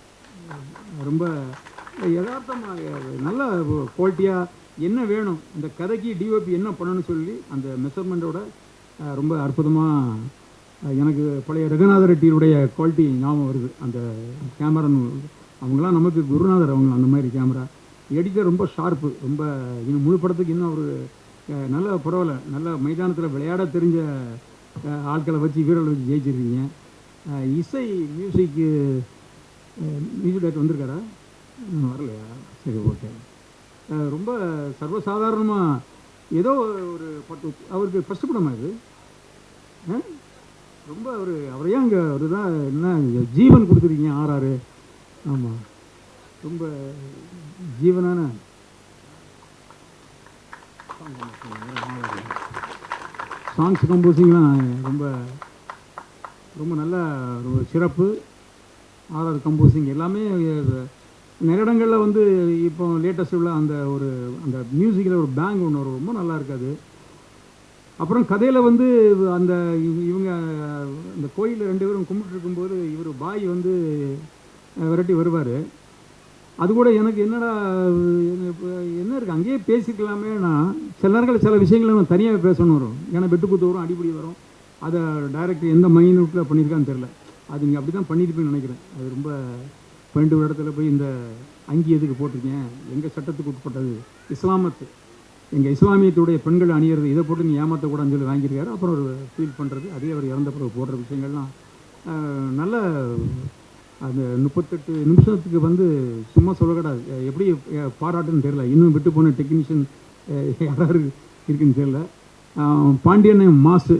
ரொம்ப யதார்த்தமாக நல்ல குவாலிட்டியாக என்ன வேணும் இந்த கதைக்கு டிஓபி என்ன பண்ணணும்னு சொல்லி அந்த மெஷர்மெண்ட்டோட ரொம்ப அற்புதமாக எனக்கு பழைய ரகுநாத ரெட்டியினுடைய குவாலிட்டி ஞாபகம் வருது. அந்த கேமரா அவங்களாம் நமக்கு குருநாதர், அவங்க அந்த மாதிரி கேமரா எடிட்டர் ரொம்ப ஷார்ப்பு. ரொம்ப இன்னும் முழு படத்துக்கு இன்னும் அவர் நல்ல பரவாயில்ல, நல்ல மைதானத்தில் விளையாட தெரிஞ்ச ஆட்களை வச்சு வீரர்களை வச்சு ஜெயிச்சிருக்கீங்க. இசை மியூசிக் டைரக்டர் வந்திருக்காரா? வரலையா? சரி, ஓகே. ரொம்ப சர்வசாதாரணமாக ஏதோ ஒரு பட்டு அவருக்கு ஃபஸ்ட்டு படமா இது. ரொம்ப அவர் ஏன் அங்கே ஒரு தான் என்ன ஜீவன் கொடுத்துருக்கீங்க ஆர்ஆர். ஆமாம், ரொம்ப ஜீவனான சாங்ஸ் கம்போசிங்லாம் ரொம்ப ரொம்ப நல்ல ஒரு சிறப்பு. ஆர்ஆர் கம்போசிங் எல்லாமே நிறைய இடங்களில் வந்து இப்போ லேட்டஸ்ட் உள்ள அந்த ஒரு அந்த மியூசிக்கில் ஒரு பேங்க் ஒன்று வரும், ரொம்ப நல்லா இருக்காது. அப்புறம் கதையில் வந்து அந்த இவங்க அந்த கோயிலில் 2 பேரும் கும்பிட்டு இருக்கும்போது இவர் பாய் வந்து விரட்டி வருவார். அது கூட எனக்கு என்னடா என்ன இருக்குது அங்கேயே பேசிக்கலாமே. நான் சில நேரங்களில் சில விஷயங்களை நம்ம தனியாக பேசணும் வரும். ஏன்னா வெட்டுக்குத்து வரும், அடிப்படி வரும். அதை டைரக்டர் எந்த மைனூட்டில் பண்ணியிருக்கான்னு தெரில. அது நீங்கள் அப்படி தான் பண்ணியிருப்பேன்னு நினைக்கிறேன். அது ரொம்ப 12 இடத்துல போய் இந்த அங்கி எதுக்கு போட்டிருக்கேன், எங்கள் சட்டத்துக்கு உட்பட்டது, இஸ்லாமத்து எங்கள் இஸ்லாமியத்துடைய பெண்கள் அணியிறது, இதை போட்டு நீ ஏமாற்றக்கூடாதுன்னு சொல்லி வாங்கியிருக்காரு. அப்புறம் ஒரு ஃபீல் பண்ணுறது, அதே அவர் இறந்த பிறகு போடுற விஷயங்கள்லாம் நல்ல அந்த 38 நிமிஷத்துக்கு வந்து சும்மா சொல்லக்கூடாது. எப்படி பாராட்டுன்னு தெரில. இன்னும் விட்டு போன டெக்னீஷியன் யாராவது இருக்குன்னு தெரில. பாண்டியன் மாசு,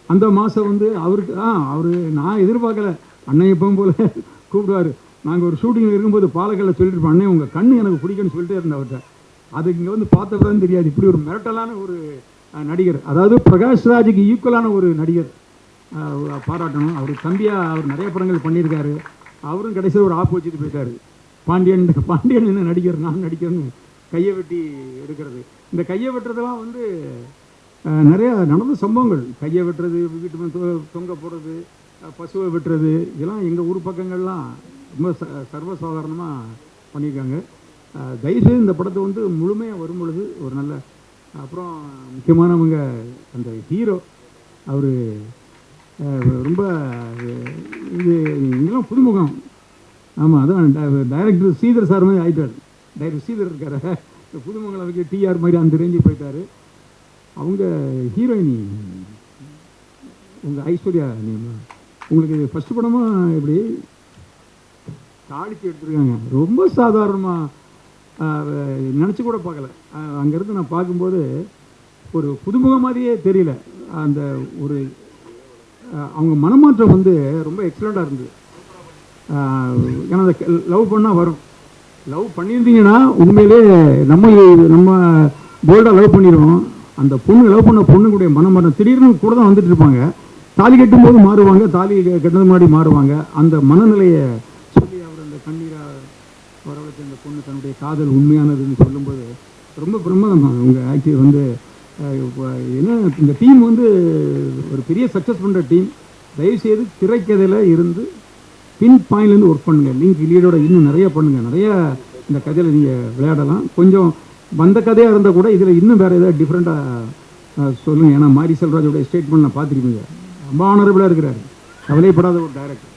அந்த மாதம் வந்து அவருக்கு அவர் நான் எதிர்பார்க்கல. அண்ணன் எப்பவும் போல் கூப்பிடுவார். நாங்கள் ஒரு ஷூட்டிங்கில் இருக்கும்போது பாலக்கல்ல சொல்லிட்டு அண்ணே உங்கள் கண்ணு எனக்கு பிடிக்குன்னு சொல்லிட்டே இருந்தேன் அவர்கிட்ட. அது இங்கே வந்து பார்த்தப்பதான் தெரியாது இப்படி ஒரு மிரட்டலான ஒரு நடிகர், அதாவது பிரகாஷ்ராஜுக்கு ஈக்குவலான ஒரு நடிகர். பாராட்டணும். அவர் தம்பியாக அவர் நிறைய படங்கள் பண்ணியிருக்காரு. அவரும் கடைசியில் ஒரு ஆப்பு வச்சுட்டு போயிட்டார். பாண்டியன் என்ன நடிகர், நான் நடிக்கிறேன்னு கையை வெட்டி எடுக்கிறது. இந்த கையை வெட்டுறதெல்லாம் வந்து நிறையா நடந்த சம்பவங்கள். கையை வெட்டுறது, வீட்டு தொங்க போடுறது, பசுவை வெட்டுறது, இதெல்லாம் எங்கள் ஊர் பக்கங்கள்லாம் ரொம்ப சர்வசாதாரணமாக பண்ணியிருக்காங்க. தயவுசெய்து இந்த படத்தை வந்து முழுமையாக வரும் பொழுது ஒரு நல்ல அப்புறம் முக்கியமானவங்க அந்த ஹீரோ அவர் ரொம்ப இது இதெல்லாம் புதுமுகம். ஆமாம், அதான் டைரக்டர் ஸ்ரீதர் சார் மாதிரி ஆகிட்டார். டைரக்டர் ஸ்ரீதர் இருக்கார், இந்த புதுமுகங்களை வைக்க டிஆர் மாதிரி அந்த ரேஞ்சு போயிட்டார். அவங்க ஹீரோயினி உங்கள் ஐஸ்வர்யா, உங்களுக்கு ஃபஸ்ட்டு படமாக எப்படி தாளித்து எடுத்துருக்காங்க. ரொம்ப சாதாரணமாக நினச்சி கூட பார்க்கல. அங்கேருந்து நான் பார்க்கும்போது ஒரு புதுமுகம் மாதிரியே தெரியல. அந்த ஒரு அவங்க மனமாற்றம் வந்து ரொம்ப எக்ஸலண்ட்டாக இருந்தது. ஏன்னா அந்த லவ் பண்ணால் வரும். லவ் பண்ணியிருந்தீங்கன்னா உண்மையிலே நம்ம போல்டாக லவ் பண்ணிடுவோம். அந்த பொண்ணு லவ் பண்ண பொண்ணுடைய மனமாற்றம் திடீர்னு கூட தான் வந்துட்டு இருப்பாங்க. தாலி கட்டும்போது மாறுவாங்க, தாலி கட்டுறது முன்னாடி மாறுவாங்க. அந்த மனநிலையை சொல்லி அவர் அந்த கண்ணீராக வரவழைச்ச அந்த பொண்ணு தன்னுடைய காதல் உண்மையானதுன்னு சொல்லும்போது ரொம்ப பிரமாதமாக அவங்க ஆக்சுவலி வந்து என்ன இந்த டீம் வந்து ஒரு பெரிய சக்ஸஸ் பண்ணுற டீம். தயவுசெய்து திரைக்கதையில் இருந்து பின் பாயிண்ட்லேருந்து ஒர்க் பண்ணுங்கள். லிங்க் லீடோட இன்னும் நிறைய பண்ணுங்கள். நிறைய இந்த கதையில் நீங்கள் விளையாடலாம். கொஞ்சம் வந்த கதையாக இருந்தால் கூட இதில் இன்னும் வேறு ஏதாவது டிஃப்ரெண்ட்டாக சொல்லுங்கள். ஏன்னா மாரி செல்வராஜோடைய ஸ்டேட்மெண்ட் நான் பார்த்துருப்பீங்க. ரொம்ப ஆனரபிளாக இருக்கிறார், கவலைப்படாத ஒரு டைரக்டர்,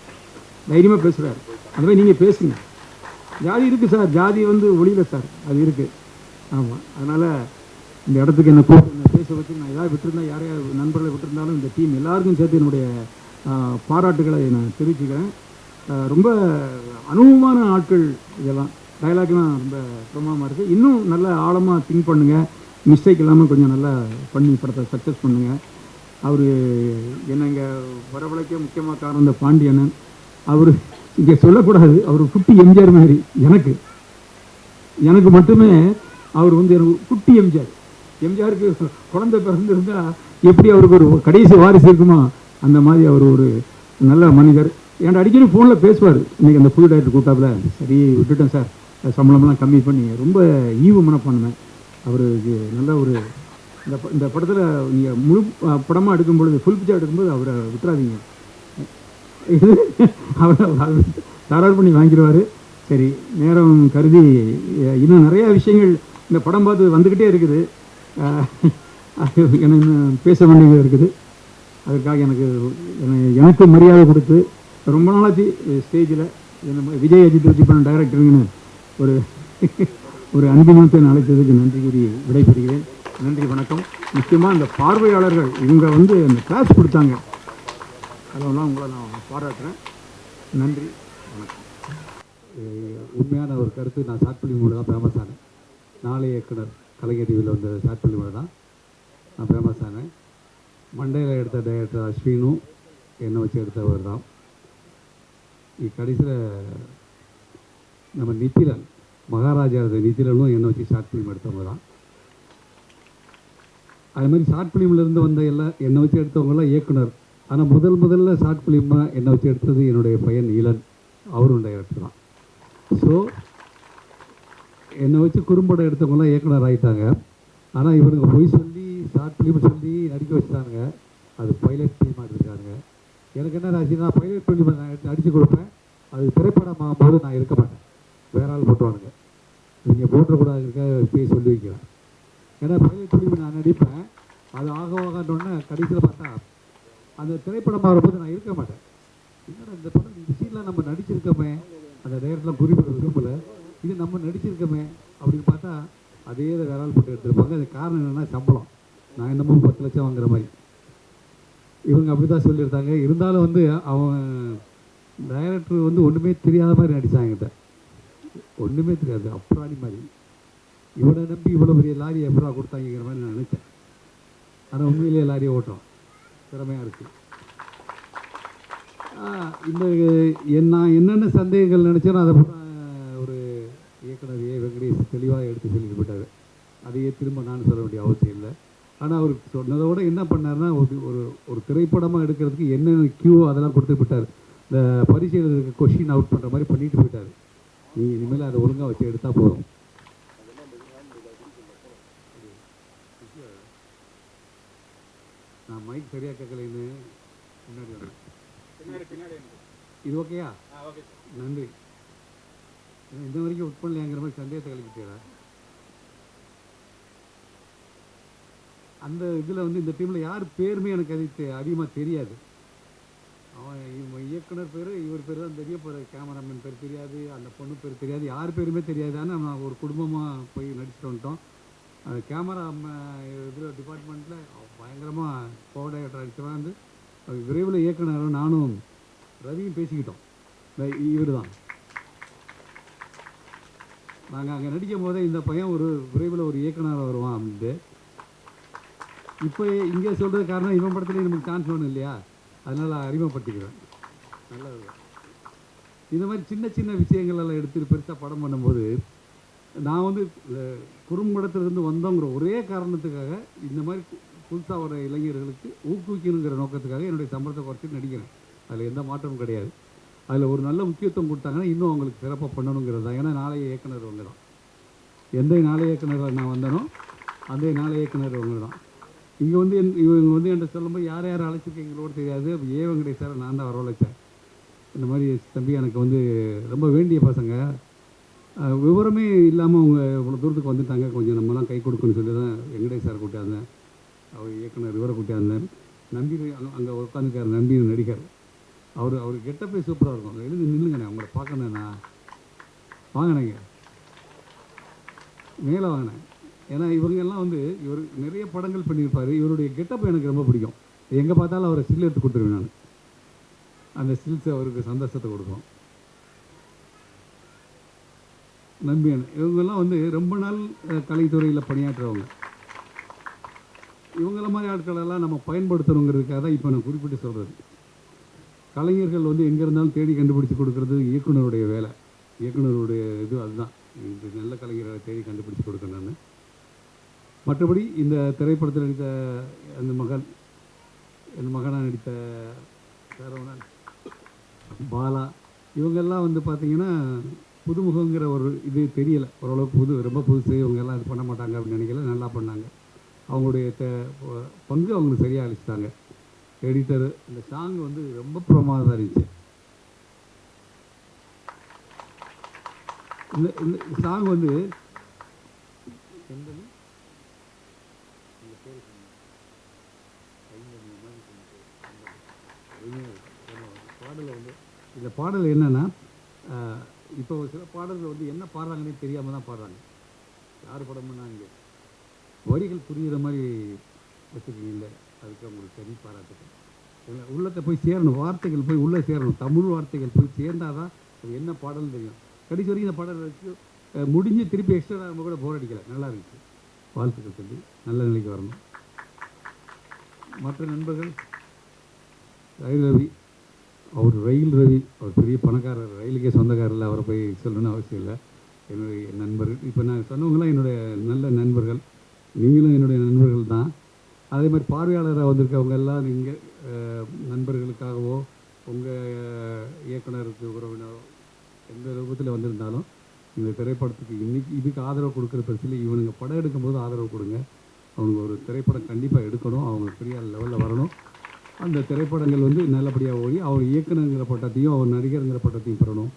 தைரியமாக பேசுகிறார். அதுவே நீங்கள் பேசுங்க. ஜாதி இருக்குது சார், ஜாதி வந்து ஒளியில் சார், அது இருக்குது. ஆமாம், அதனால் இந்த இடத்துக்கு என்ன கூப்பிட்டு பேச வச்சு நான் ஏதாவது விட்டுருந்தா, யாரையாவது நண்பர்களை விட்டுருந்தாலும் இந்த டீம் எல்லாருக்கும் சேர்த்து என்னுடைய பாராட்டுகளை நான் தெரிவிச்சுக்கிறேன். ரொம்ப அனுபவமான ஆட்கள் இதெல்லாம். டைலாக்லாம் ரொம்ப பிரமாதமாக இருக்குது. இன்னும் நல்ல ஆழமாக திங்க் பண்ணுங்கள். மிஸ்டேக் இல்லாமல் கொஞ்சம் நல்லா பண்ணி படத்தை சக்ஸஸ் பண்ணுங்கள். அவர் என்னங்க வரவழைக்க முக்கியமாக காரணம் இந்த பாண்டியண்ணன். அவர் இங்கே சொல்லக்கூடாது, அவர் குட்டி எம்ஜிஆர் மாதிரி. எனக்கு மட்டுமே அவர் வந்து எனக்கு குட்டி எம்ஜிஆருக்கு குழந்தை பிறந்திருந்தால் எப்படி அவருக்கு ஒரு கடைசி வாரிசு இருக்குமோ அந்த மாதிரி அவர் ஒரு நல்ல மனிதர். என்கிட்ட அடிக்கடி ஃபோனில் பேசுவார். இன்றைக்கி அந்த புது டைரக்டர் கூட்டாப்புல சரி விட்டுட்டேன் சார், சம்பளமெல்லாம் கம்மி பண்ணி ரொம்ப ஈவு மனப்பான்மை அவருக்கு. நல்ல ஒரு இந்த படத்தில் நீங்கள் முழு படமாக எடுக்கும் பொழுது ஃபுல் பிக்சர் எடுக்கும்போது அவரை விட்டுறாதீங்க, இது அவரை தாராள பண்ணி வாங்கிடுவார். சரி, நேரம் கருதி இன்னும் நிறையா விஷயங்கள் இந்த படம் பார்த்து வந்துக்கிட்டே இருக்குது. எனக்கு பேச வேண்டியது இருக்குது. அதற்காக எனக்கு மரியாதை கொடுத்து ரொம்ப நாளாச்சு ஸ்டேஜில் விஜய் அஜித் வச்சு பண்ண டைரக்டருங்கன்னு ஒரு அன்பினத்தை அழைத்ததுக்கு நன்றி கூறி விடைபெறுகிறேன். நன்றி, வணக்கம். முக்கியமாக இந்த பார்வையாளர்கள் இவங்க அந்த கிளாஸ் கொடுத்தாங்க, அதெல்லாம் உங்களை நான் பாராட்டுறேன். நன்றி, வணக்கம். உண்மையான ஒரு கருத்து, நான் ஷார்ட் ஃபிலிம் மூலம் தான் ஃபேமஸ் ஆனேன். நாளை இயக்குனர் கலைஞர் டிவியில் வந்த ஷார்ட் ஃபிலிமில் தான் நான் ஃபேமஸ் ஆனேன். மண்டையில் எடுத்த டைரக்டர் அஸ்வினும் என்னை வச்சு எடுத்தவர் தான். கடைசியில் நம்ம நித்திலன், மகாராஜா நித்திலனும் என்னை வச்சு ஷார்ட் ஃபிலிம் எடுத்தவங்க தான். அது மாதிரி ஷார்ட் ஃபிலிம்லேருந்து வந்த என்னை வச்சு எடுத்தவங்களாம் இயக்குனர். ஆனால் முதல்ல ஷார்ட் ஃபிலிமாக என்னை வச்சு எடுத்தது என்னுடைய பையன் இளன், அவரும் டைரக்டர் தான். ஸோ என்னை வச்சு குறும்படம் எடுத்தவங்களாம் இயக்குனர் ஆகிட்டாங்க. ஆனால் இவனுங்க போய் சொல்லி ஷார்ட் ஃபிலிம் சொல்லி நடிக்க வச்சுட்டாங்க. அது பைலட் ஃபிலிமாக எடுத்துருக்காங்க. எனக்கு என்ன ஆச்சுன்னா, பைலட் ஃபிலிம் நான் நடித்து கொடுப்பேன், அது திரைப்படம் ஆகும்போது நான் இருக்க மாட்டேன், வேற ஆள் போட்டுவானுங்க. நீங்கள் போட்டக்கூடாதுங்க போய் சொல்லி வைக்கிறேன். ஏன்னா பைலட் ஃபிலிம் நான் நடிப்பேன், அது ஆகவாகன்னொன்னே கடைசியில் பார்த்தா அந்த திரைப்படம் ஆகும்போது நான் இருக்க மாட்டேன். என்னடா இந்த படம் இந்த சீனில் நம்ம நடிச்சிருக்கோமே, அந்த டைரக்டர்லாம் குறிப்பிட விரும்பலை, இது நம்ம நடிச்சிருக்கோமே அப்படின்னு பார்த்தா அதே வேற ஆள் போட்டு எடுத்துருப்பாங்க. அது காரணம் என்னென்னா சம்பளம். நான் என்னமோ 10 லட்சம் வாங்குற மாதிரி இவங்க அப்படி தான் சொல்லியிருந்தாங்க. இருந்தாலும் அவன் டைரக்டர் ஒன்றுமே தெரியாத மாதிரி நடித்தாங்கிட்ட, ஒன்றுமே தெரியாது, அப்புறாடி மாதிரி. இவனை நம்பி இவ்வளோ பெரிய லாரியை எப்படா கொடுத்தாங்கிற மாதிரி நான் நினச்சேன். ஆனால் உண்மையிலேயே லாரியை ஓட்டுறோம், திறமையாக இருக்குது. நான் என்னென்ன சந்தேகங்கள் நினச்சேனோ அதை ஒரு இயக்குனர் வெங்கடேஷ் தெளிவாக எடுத்து சொல்லிட்டு போயிட்டார். அதையே திரும்ப நான் சொல்ல வேண்டிய அவசியம் இல்லை. ஆனால் அவர் சொன்னதோட என்ன பண்ணார்னா, ஒரு திரைப்படமாக எடுக்கிறதுக்கு என்னென்ன கியூ அதெல்லாம் கொடுத்து போயிட்டார். இந்த பரிசீலனைக்கு கொஷின் அவுட் பண்ணுற மாதிரி பண்ணிட்டு போயிட்டார். நீங்கள் இனிமேல் அதை ஒழுங்காக வச்சு எடுத்தால் போதும். நான் மைக் சரியாக கேட்கலைன்னு முன்னாடி வரேன். இது ஓகேயா? நன்றி. இந்த வரைக்கும் ஒர்க் பண்ணலையாங்கிற மாதிரி சந்தேகத்தை கழிக்கிட்டேடா. அந்த இதில் இந்த டீமில் யார் பேருமே எனக்கு அது அதிகமாக தெரியாது. அவன் இயக்குனர் பேர், இவர் பேர் தான் தெரிய போகிற, கேமராமேன் பேர் தெரியாது, அந்த பொண்ணு பேர் தெரியாது, யார் பேருமே தெரியாது. ஆனால் நான் ஒரு குடும்பமாக போய் நடிச்சுட்டு வந்துட்டோம். கேமரா இதில் டிபார்ட்மெண்ட்டில் பயங்கரமாக கோடையாட்டர் அடித்தவன் விரைவில் இயக்குனர் நானும் ரவியும் பேசிக்கிட்டோம். இவர் தான் நாங்கள் அங்கே நடிக்கும் போதே இந்த பையன் விரைவில் ஒரு இயக்குனராக வருவான் அப்படின்ட்டு. இப்போ இங்கே சொல்கிறது காரணம், இவன் படத்துலேயே நமக்கு சான்ஸ் வேணும் இல்லையா, அதனால் அறிமுகப்படுத்திக்கிறேன். நல்லது. இந்த மாதிரி சின்ன சின்ன விஷயங்களெல்லாம் எடுத்துகிட்டு பெருசாக படம் பண்ணும்போது நான் குறும்படத்துலேருந்து வந்தோங்கிற ஒரே காரணத்துக்காக இந்த மாதிரி புதுசாக வர இளைஞர்களுக்கு ஊக்குவிக்கணுங்கிற நோக்கத்துக்காக என்னுடைய சம்பளத்தை குறைச்சிட்டு நடிக்கிறேன். அதில் எந்த மாற்றமும் கிடையாது. அதில் ஒரு நல்ல முக்கியத்துவம் கொடுத்தாங்கன்னா இன்னும் அவங்களுக்கு சிறப்பாக பண்ணணுங்கிறது தான். ஏன்னா நாளைய இயக்குனர் அவங்க தான். எந்த நாளைய இயக்குனர் நான் வந்தனோ அந்த நாளைய இயக்குனர் அவங்க தான். இங்கே இவங்க என்கிட்ட சொல்லும்போது யார் யார் அழைச்சிருக்கீங்களோடு தெரியாது. வெங்கடேஷ் சார் நான் தான் வரவழைச்சேன். இந்த மாதிரி தம்பி எனக்கு ரொம்ப வேண்டிய பசங்க, விவரமே இல்லாமல் அவங்க இவ்வளோ தூரத்துக்கு வந்துட்டாங்க, கொஞ்சம் நம்மலாம் கை கொடுக்கணும்னு சொல்லி தான் வெங்கடேஷ் சார் கூட்டியாந்தேன். அவர் இயக்குனர் இவரை கூட்டியாந்தேன். நம்பி அங்கே உட்காந்துக்கார், நம்பி நடிகர். அவர் கெட்டப்பே சூப்பராக இருக்கும். எழுந்து நில்லுங்கண்ணே, அவங்கள பார்க்கணுண்ணா, வாங்கினேங்க மேலே வாங்கினேன். ஏன்னா இவங்கெல்லாம் இவர் நிறைய படங்கள் பண்ணியிருப்பார். இவருடைய கெட்டப் எனக்கு ரொம்ப பிடிக்கும். எங்கே பார்த்தாலும் அவரை ஸ்டில் எடுத்து கொடுத்துருவேன் நான். அந்த ஸ்டில்ஸ் அவருக்கு சந்தோஷத்தை கொடுக்கும். நம்பியன் இவங்கெல்லாம் ரொம்ப நாள் கலைத்துறையில் பணியாற்றுறவங்க. இவங்கள மாதிரி ஆட்களெல்லாம் நம்ம பயன்படுத்தணுங்கிறதுக்காக தான் இப்போ நான் குறிப்பிட்டு சொல்கிறது. கலைஞர்கள் எங்கே இருந்தாலும் தேடி கண்டுபிடிச்சி கொடுக்குறது இயக்குனருடைய வேலை. இயக்குனருடைய இது அதுதான். இது நல்ல கலைஞர்களை தேடி கண்டுபிடிச்சி கொடுக்கணும்னு மற்றபடி இந்த திரைப்படத்தில் நடித்த என் மகனாக நடித்த சரவணன், பாலா, இவங்கெல்லாம் வந்து பார்த்திங்கன்னா புதுமுகங்கிற ஒரு இது தெரியலை. ஓரளவுக்கு ரொம்ப புதுசு, இவங்கெல்லாம் இது பண்ண மாட்டாங்க அப்படின்னு நினைக்கல. நல்லா பண்ணாங்க. அவங்களுடைய பங்கு அவங்களுக்கு சரியாக அழிச்சிட்டாங்க. எடிட்டரு, இந்த சாங் வந்து ரொம்ப பிரமாதமாக இருந்துச்சு. இந்த சாங் வந்து இந்த பாடல் என்னென்னா, இப்போ சில பாடல்கள் வந்து என்ன பாடுறாங்கன்னே தெரியாமல் தான் பாடுறாங்க. யார் படம்னா இங்கே வரிகள் புரிகிற மாதிரி வச்சுருக்கீங்கல்ல, அதுக்கு அவங்களுக்கு தனி பாராட்டுகள். உள்ளத்தை போய் சேரணும், வார்த்தைகள் போய் உள்ளே சேரணும், தமிழ் வார்த்தைகள் போய் சேர்ந்தால் தான் அது என்ன பாடல்னு தெரியும். கடைசி வரைக்கும் இந்த பாடல் வச்சு முடிஞ்சு திருப்பி எக்ஸ்ட்ரா நம்ம கூட போர் அடிக்கலை. நல்லா இருந்துச்சு. வாழ்த்துக்கள் சொல்லி நல்ல நிலைக்கு வரணும். மற்ற நண்பர்கள், ரயில் ரவி, அவர் பெரிய பணக்காரர், ரயிலுக்கே சொந்தக்காரர். அவரை போய் சொல்லணும்னு அவசியம் இல்லை. என்னுடைய நண்பர்கள், இப்போ நான் சொன்னவங்களாம் என்னுடைய நல்ல நண்பர்கள். நீங்களும் என்னுடைய நண்பர்கள் தான். அதே மாதிரி பார்வையாளராக வந்திருக்கவங்க எல்லாம் நீங்கள் நண்பர்களுக்காகவோ உங்கள் இயக்குனருக்கு உறவினரோ எந்த ரூபத்தில் வந்திருந்தாலும் இந்த திரைப்படத்துக்கு இன்றைக்கி இதுக்கு ஆதரவு கொடுக்குற பிரச்சனை, இவனுங்க படம் எடுக்கும்போது ஆதரவு கொடுங்க. அவங்க ஒரு திரைப்படம் கண்டிப்பாக எடுக்கணும், அவங்க பெரிய லெவலில் வரணும். அந்த திரைப்படங்கள் வந்து நல்லபடியாக ஓடி அவர் இயக்குனருங்கிற பட்டத்தையும் அவர் நடிகருங்கிற பட்டத்தையும் பெறணும்.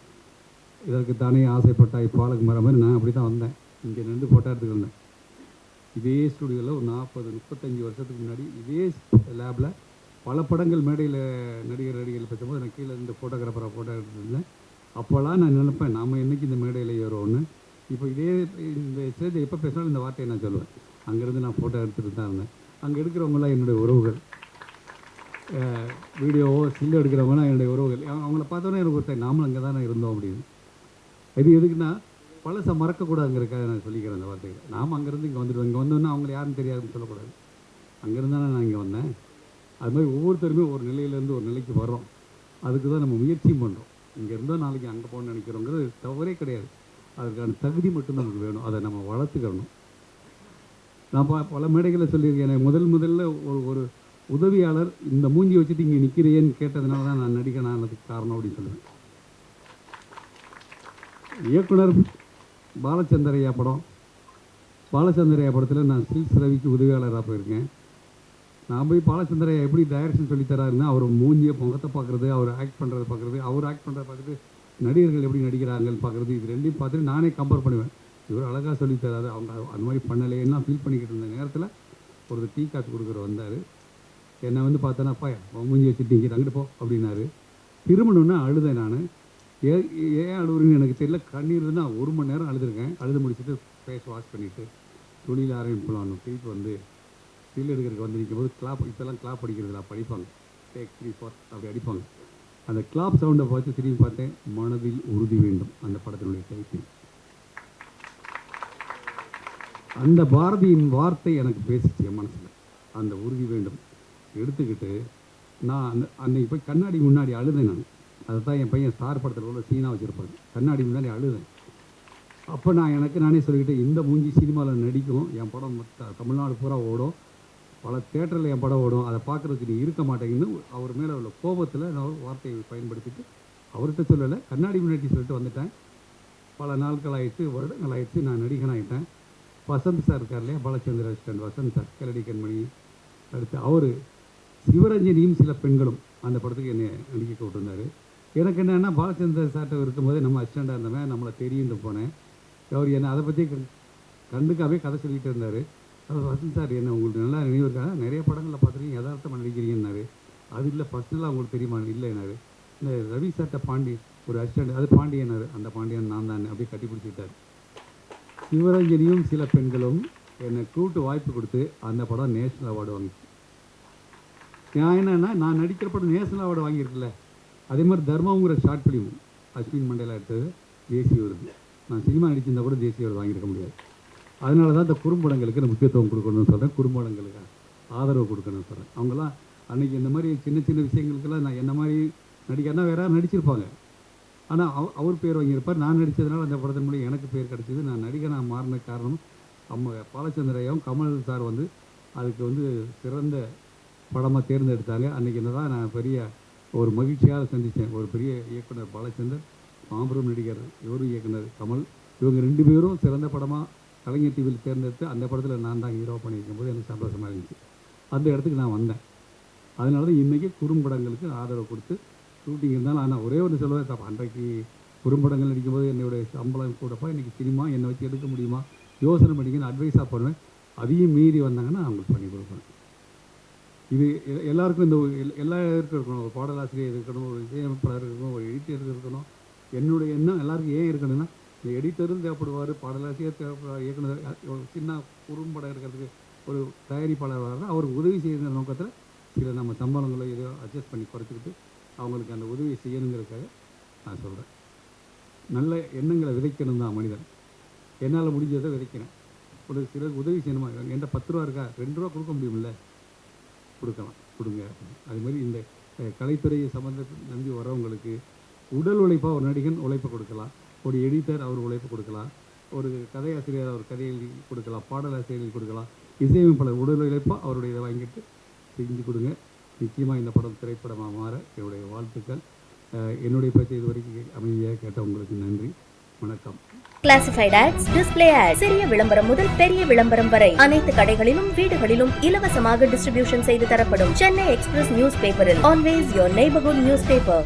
இதற்கு தானே ஆசைப்பட்டா இப்போ ஆளுக்கு மர மாதிரி நான் அப்படி தான் வந்தேன். இங்கே நின்று ஃபோட்டோ எடுத்துக்கிட்டேன். இதே ஸ்டுடியோவில் ஒரு 40-35 வருஷத்துக்கு முன்னாடி இதே லேபில் பல படங்கள் மேடையில் நடிகர்கள் பேசும்போது நான் கீழே இருந்து ஃபோட்டோகிராஃபராக ஃபோட்டோ எடுத்துருந்தேன். அப்போல்லாம் நான் நினைப்பேன், நாம் என்றைக்கு இந்த மேடையில் ஏறுவோன்னு. இப்போ இந்த ஸ்டேஜை எப்போ பேசினாலும் இந்த வார்த்தையை நான் சொல்லுவேன். அங்கேருந்து நான் ஃபோட்டோ எடுத்துகிட்டு தான் இருந்தேன். அங்கே எடுக்கிறவங்களாம் என்னுடைய உறவுகள், வீடியோவோ ஸ்டில் எடுக்கிறவங்களாம் என்னுடைய உறவுகள். அவங்கள பார்த்தோன்னே எனக்கு ஒருத்தர் நாமளும் அங்கே தானே இருந்தோம் அப்படின்னு. இது எதுக்குன்னா பழசை மறக்கக்கூடாதுங்கிறக்காக நான் சொல்லிக்கிறேன் அந்த வார்த்தைகளை. நாம் அங்கேருந்து இங்கே வந்துடுவோம். இங்கே வந்தோன்னா அவங்களை யாரும் தெரியாதுன்னு சொல்லக்கூடாது. அங்கேருந்தானே நான் இங்கே வந்தேன். அது மாதிரி ஒவ்வொருத்தருமே ஒரு நிலையிலேருந்து ஒரு நிலைக்கு வர்றோம். அதுக்கு தான் நம்ம முயற்சியும் பண்ணுறோம். இங்கே இருந்தால் நாளைக்கு அங்கே போகணும்னு நினைக்கிறோங்கிறது தவறே கிடையாது. அதுக்கான தகுதி மட்டும் நமக்கு வேணும். அதை நம்ம வளர்த்துக்கணும். நான் பல மேடைகளில் சொல்லியிருக்கேன். எனக்கு முதல்ல ஒரு உதவியாளர் இந்த மூஞ்சி வச்சுட்டு இங்கே நிற்கிறேன்னு கேட்டதுனால தான் நான் நடிக்கணும்னதுக்கு காரணம் அப்படின்னு சொல்லுவேன். இயக்குனர் பாலச்சந்தரையா படத்தில் நான் சில்ஸ் ரவிக்கு உதவியாளராக போயிருக்கேன். நான் போய் பாலச்சந்தரையா எப்படி டைரக்ஷன் சொல்லித்தராருன்னா, அவர் மூஞ்சியை முகத்தை பார்க்குறது, அவர் ஆக்ட் பண்ணுறதை பார்க்குறது, அவர் ஆக்ட் பண்ணுறத பார்த்துட்டு நடிகர்கள் எப்படி நடிக்கிறாங்கன்னு பார்க்குறது, இது ரெண்டையும் பார்த்துட்டு நானே கம்பேர் பண்ணுவேன். இவர் அழகாக சொல்லித்தராது, அவங்க அந்த மாதிரி பண்ணலைன்னா ஃபீல் பண்ணிக்கிட்டு இருந்த நேரத்தில் ஒரு டீ காசு கொடுக்குற வந்தார். என்னை வந்து பார்த்தோன்னா, அப்பா மூஞ்சி வச்சுட்டு அங்கிட்டு போ அப்படின்னாரு. திருமணம்னா அழுதேன் நான். ஏன் அழுவுறீங்கன்னு எனக்கு தெரியல. கண்ணீர் தான் 1 மணி நேரம் அழுதுருக்கேன். அழுது முடிச்சுட்டு ஃபேஸ் வாஷ் பண்ணிவிட்டு தொழில் ஆரம்பிக்கலாம். திருப்பி வந்து ஸ்டில் எடுக்கிறதுக்கு வந்து நிற்கும்போது இப்போல்லாம் கிளாப் அடிக்கிறதுல படிப்பாங்க, டேக் 3 4 அப்படி அடிப்பாங்க. அந்த கிளாப் சவுண்டை பார்த்து திரும்பி பார்த்தேன். மனதில் உறுதி வேண்டும் அந்த படத்தினுடைய டைட்டில். அந்த பாரதியின் வார்த்தை எனக்கு பேசிச்சு என் மனசில். அந்த உறுதி வேண்டும் எடுத்துக்கிட்டு நான் அன்னைக்கு போய் கண்ணாடி முன்னாடி அழுதேன். நான் அதை தான் என் பையன் ஸ்டார் படத்தில் உள்ள சீனாக வச்சுருப்பாங்க. கண்ணாடி முன்னாடி அழுதேன். அப்போ நானே சொல்லிக்கிட்டேன், இந்த மூஞ்சி சினிமாவில் நடிக்கும், என் படம் தமிழ்நாடு பூரா ஓடும், பல தேட்டரில் என் படம் ஓடும், அதை பார்க்குறதுக்கு நீ இருக்க மாட்டேங்குன்னு அவர் மேலே உள்ள கோபத்தில் நான் வார்த்தையை பயன்படுத்திட்டு அவர்கிட்ட சொல்லலை, கண்ணாடி முன்னாடி சொல்லிட்டு வந்துட்டேன். பல நாட்கள் ஆகிடுச்சு, வருடங்கள் ஆகிடுச்சு, நான் நடிகனாகிட்டேன். வசந்த் சார் இருக்கார் இல்லையா, பாலச்சந்திர அசிஸ்டன்ட் வசந்த் சார், கல்லடி கண்மணி அடுத்து அவர், சிவரஞ்சனியும் சில பெண்களும் அந்த படத்துக்கு என்னை நடிக்க கூப்பிட்டுருந்தார். எனக்கு என்னென்னா, பாலச்சந்திர சார்கிட்ட இருக்கும்போதே நம்ம அசிஸ்டண்டாக இருந்தவன், நம்மளை தெரியுன்னு போனேன். அவர் என்னை அதை பற்றி கண்டுக்காவே கதை சொல்லிகிட்டு இருந்தார். அவர் வசந்த் சார் என்ன உங்களுக்கு நல்லா நினைவு இருக்காங்க, நிறைய படங்களில் பார்த்துருக்கீங்க, யதார்த்தமாக நடிக்கிறீங்கன்னாரு. அது இல்லை பர்சனலாக உங்களுக்கு தெரியுமா? இல்லைனாரு. இந்த ரவி சார்கிட்ட பாண்டி ஒரு அசிஸ்டண்ட், அது பாண்டியனார், அந்த பாண்டியன் நான் தான் அப்படியே கட்டி பிடிச்சிட்டார். சிவரஞ்சனியும் சில பெண்களும் என்னை கூப்பிட்டு வாய்ப்பு கொடுத்து அந்த படம் நேஷனல் அவார்டு வாங்கிச்சு. நான் என்னென்னா, நான் நடிக்கிற படம் நேஷனல் அவார்டு வாங்கியிருக்குல்ல, அதே மாதிரி தர்மங்கிற ஷார்ட் ஃபிலிம் அஸ்வின் மண்டேலா எடுத்தது தேசிய விருது. நான் சினிமா நடிச்சிருந்தா கூட தேசிய விருது வாங்கியிருக்க முடியாது. அதனால தான் இந்த குறும்படங்களுக்கு நான் முக்கியத்துவம் கொடுக்கணும்னு சொல்கிறேன், குறும்படங்களுக்கு ஆதரவு கொடுக்கணும்னு சொல்கிறேன். அவங்களாம் அன்றைக்கி இந்த மாதிரி சின்ன சின்ன விஷயங்களுக்கெல்லாம் நான் என்ன மாதிரி நடிக்கிறேன்னா வேறு யாரும் நடிச்சிருப்பாங்க, ஆனால் அவர் பேர் வாங்கியிருப்பார். நான் நடித்ததுனால அந்த படத்தின் மூலம் எனக்கு பேர் கிடச்சிது. நான் நடிகனாக மாறின காரணம் பாலச்சந்திரையும் கமல் சார் வந்து அதுக்கு வந்து சிறந்த படமாக தேர்ந்தெடுத்தாங்க. அன்றைக்கி என்ன தான் நான் பெரிய ஒரு மகிழ்ச்சியாக சந்தித்தேன். ஒரு பெரிய இயக்குனர் பாலச்சந்தர், மாபெரும் நடிகர் இவரும் இயக்குனர் கமல், இவங்க 2 பேரும் சிறந்த படமாக கலைஞர் டிவியில் தேர்ந்தெடுத்து அந்த படத்தில் நான் தான் ஹீரோ பண்ணியிருக்கும் போது எனக்கு சந்தோஷமாக இருந்துச்சு. அந்த இடத்துக்கு நான் வந்தேன். அதனால தான் இன்றைக்கி குறும்படங்களுக்கு ஆதரவு கொடுத்து ஷூட்டிங் இருந்தாலும் ஆனால் ஒரே ஒரு சொல்லுவேன் தப்பா, அன்றைக்கு குறும்படங்கள் நடிக்கும்போது என்னுடைய சம்பளம் கூடப்பா இன்றைக்கி சினிமா என்னை வச்சு எடுக்க முடியுமா யோசனை பண்ணிங்கன்னு அட்வைஸாக பண்ணுவேன். அதையும் மீறி வந்தாங்கன்னா அவங்களுக்கு பண்ணி கொடுப்பேன். இது எல்லாருக்கும் இந்த எல்லா இடருக்கும் இருக்கணும். ஒரு பாடலாசிரியர் இருக்கணும், ஒரு இசையமைப்பாளர் இருக்கணும், ஒரு எடிட்டர் இருக்கணும். என்னுடைய எண்ணம் எல்லாருக்கும் ஏன் இருக்கணும்னா, இந்த எடிட்டரும் தேவைப்படுவார், பாடலாசிரியர் தேவைப்படுவார், இயக்குனர், ஒரு சின்ன குறும்படம் இருக்கிறதுக்கு ஒரு தயாரிப்பாளர் வர்றாரு, அவருக்கு உதவி செய்கிற நோக்கத்தில் சில நம்ம சம்பளங்களை ஏதோ அட்ஜஸ்ட் பண்ணி குறைச்சிக்கிட்டு அவங்களுக்கு அந்த உதவி செய்யணுங்கிறதுக்காக நான் சொல்கிறேன். நல்ல எண்ணங்களை விதைக்கணும் தான் மனிதன். என்னால் முடிஞ்சதை விதைக்கிறேன். ஒரு சிலருக்கு உதவி செய்யணுமா, என்கிட்ட 10 ரூபா இருக்கா, 2 ரூபா கொடுக்க முடியுமில்ல, கொடுக்கலாம், கொடுங்க. அதுமாதிரி இந்த கலைத்துறையை நம்பி வரவங்களுக்கு உடல் உழைப்பாக ஒரு நடிகன் உழைப்பை கொடுக்கலாம், ஒரு எடிட்டர் அவர் உழைப்பு கொடுக்கலாம், ஒரு கதையாசிரியர் அவர் கதையை கொடுக்கலாம், பாடலாசிரியர்கள் கொடுக்கலாம், இசையமைப்பாளர் உடல் உழைப்பாக அவருடைய இதை வாங்கிட்டு செஞ்சு கொடுங்க. நிச்சயமாக இந்த படம் திரைப்படமாக மாற என்னுடைய வாழ்த்துக்கள். என்னுடைய பேச்சை இது வரைக்கும் அமைதியாக கேட்ட உங்களுக்கு நன்றி. வணக்கம். கிளாசிஃபைட் ஆட்ஸ், டிஸ்ப்ளே ஆட்ஸ், சிறிய விளம்பரம் முதல் பெரிய விளம்பரம் வரை அனைத்து கடைகளிலும் வீடுகளிலும் இலவசமாக டிஸ்ட்ரிபியூஷன் செய்து தரப்படும். சென்னை எக்ஸ்பிரஸ் நியூஸ் பேப்பரில் always your neighbourhood news paper.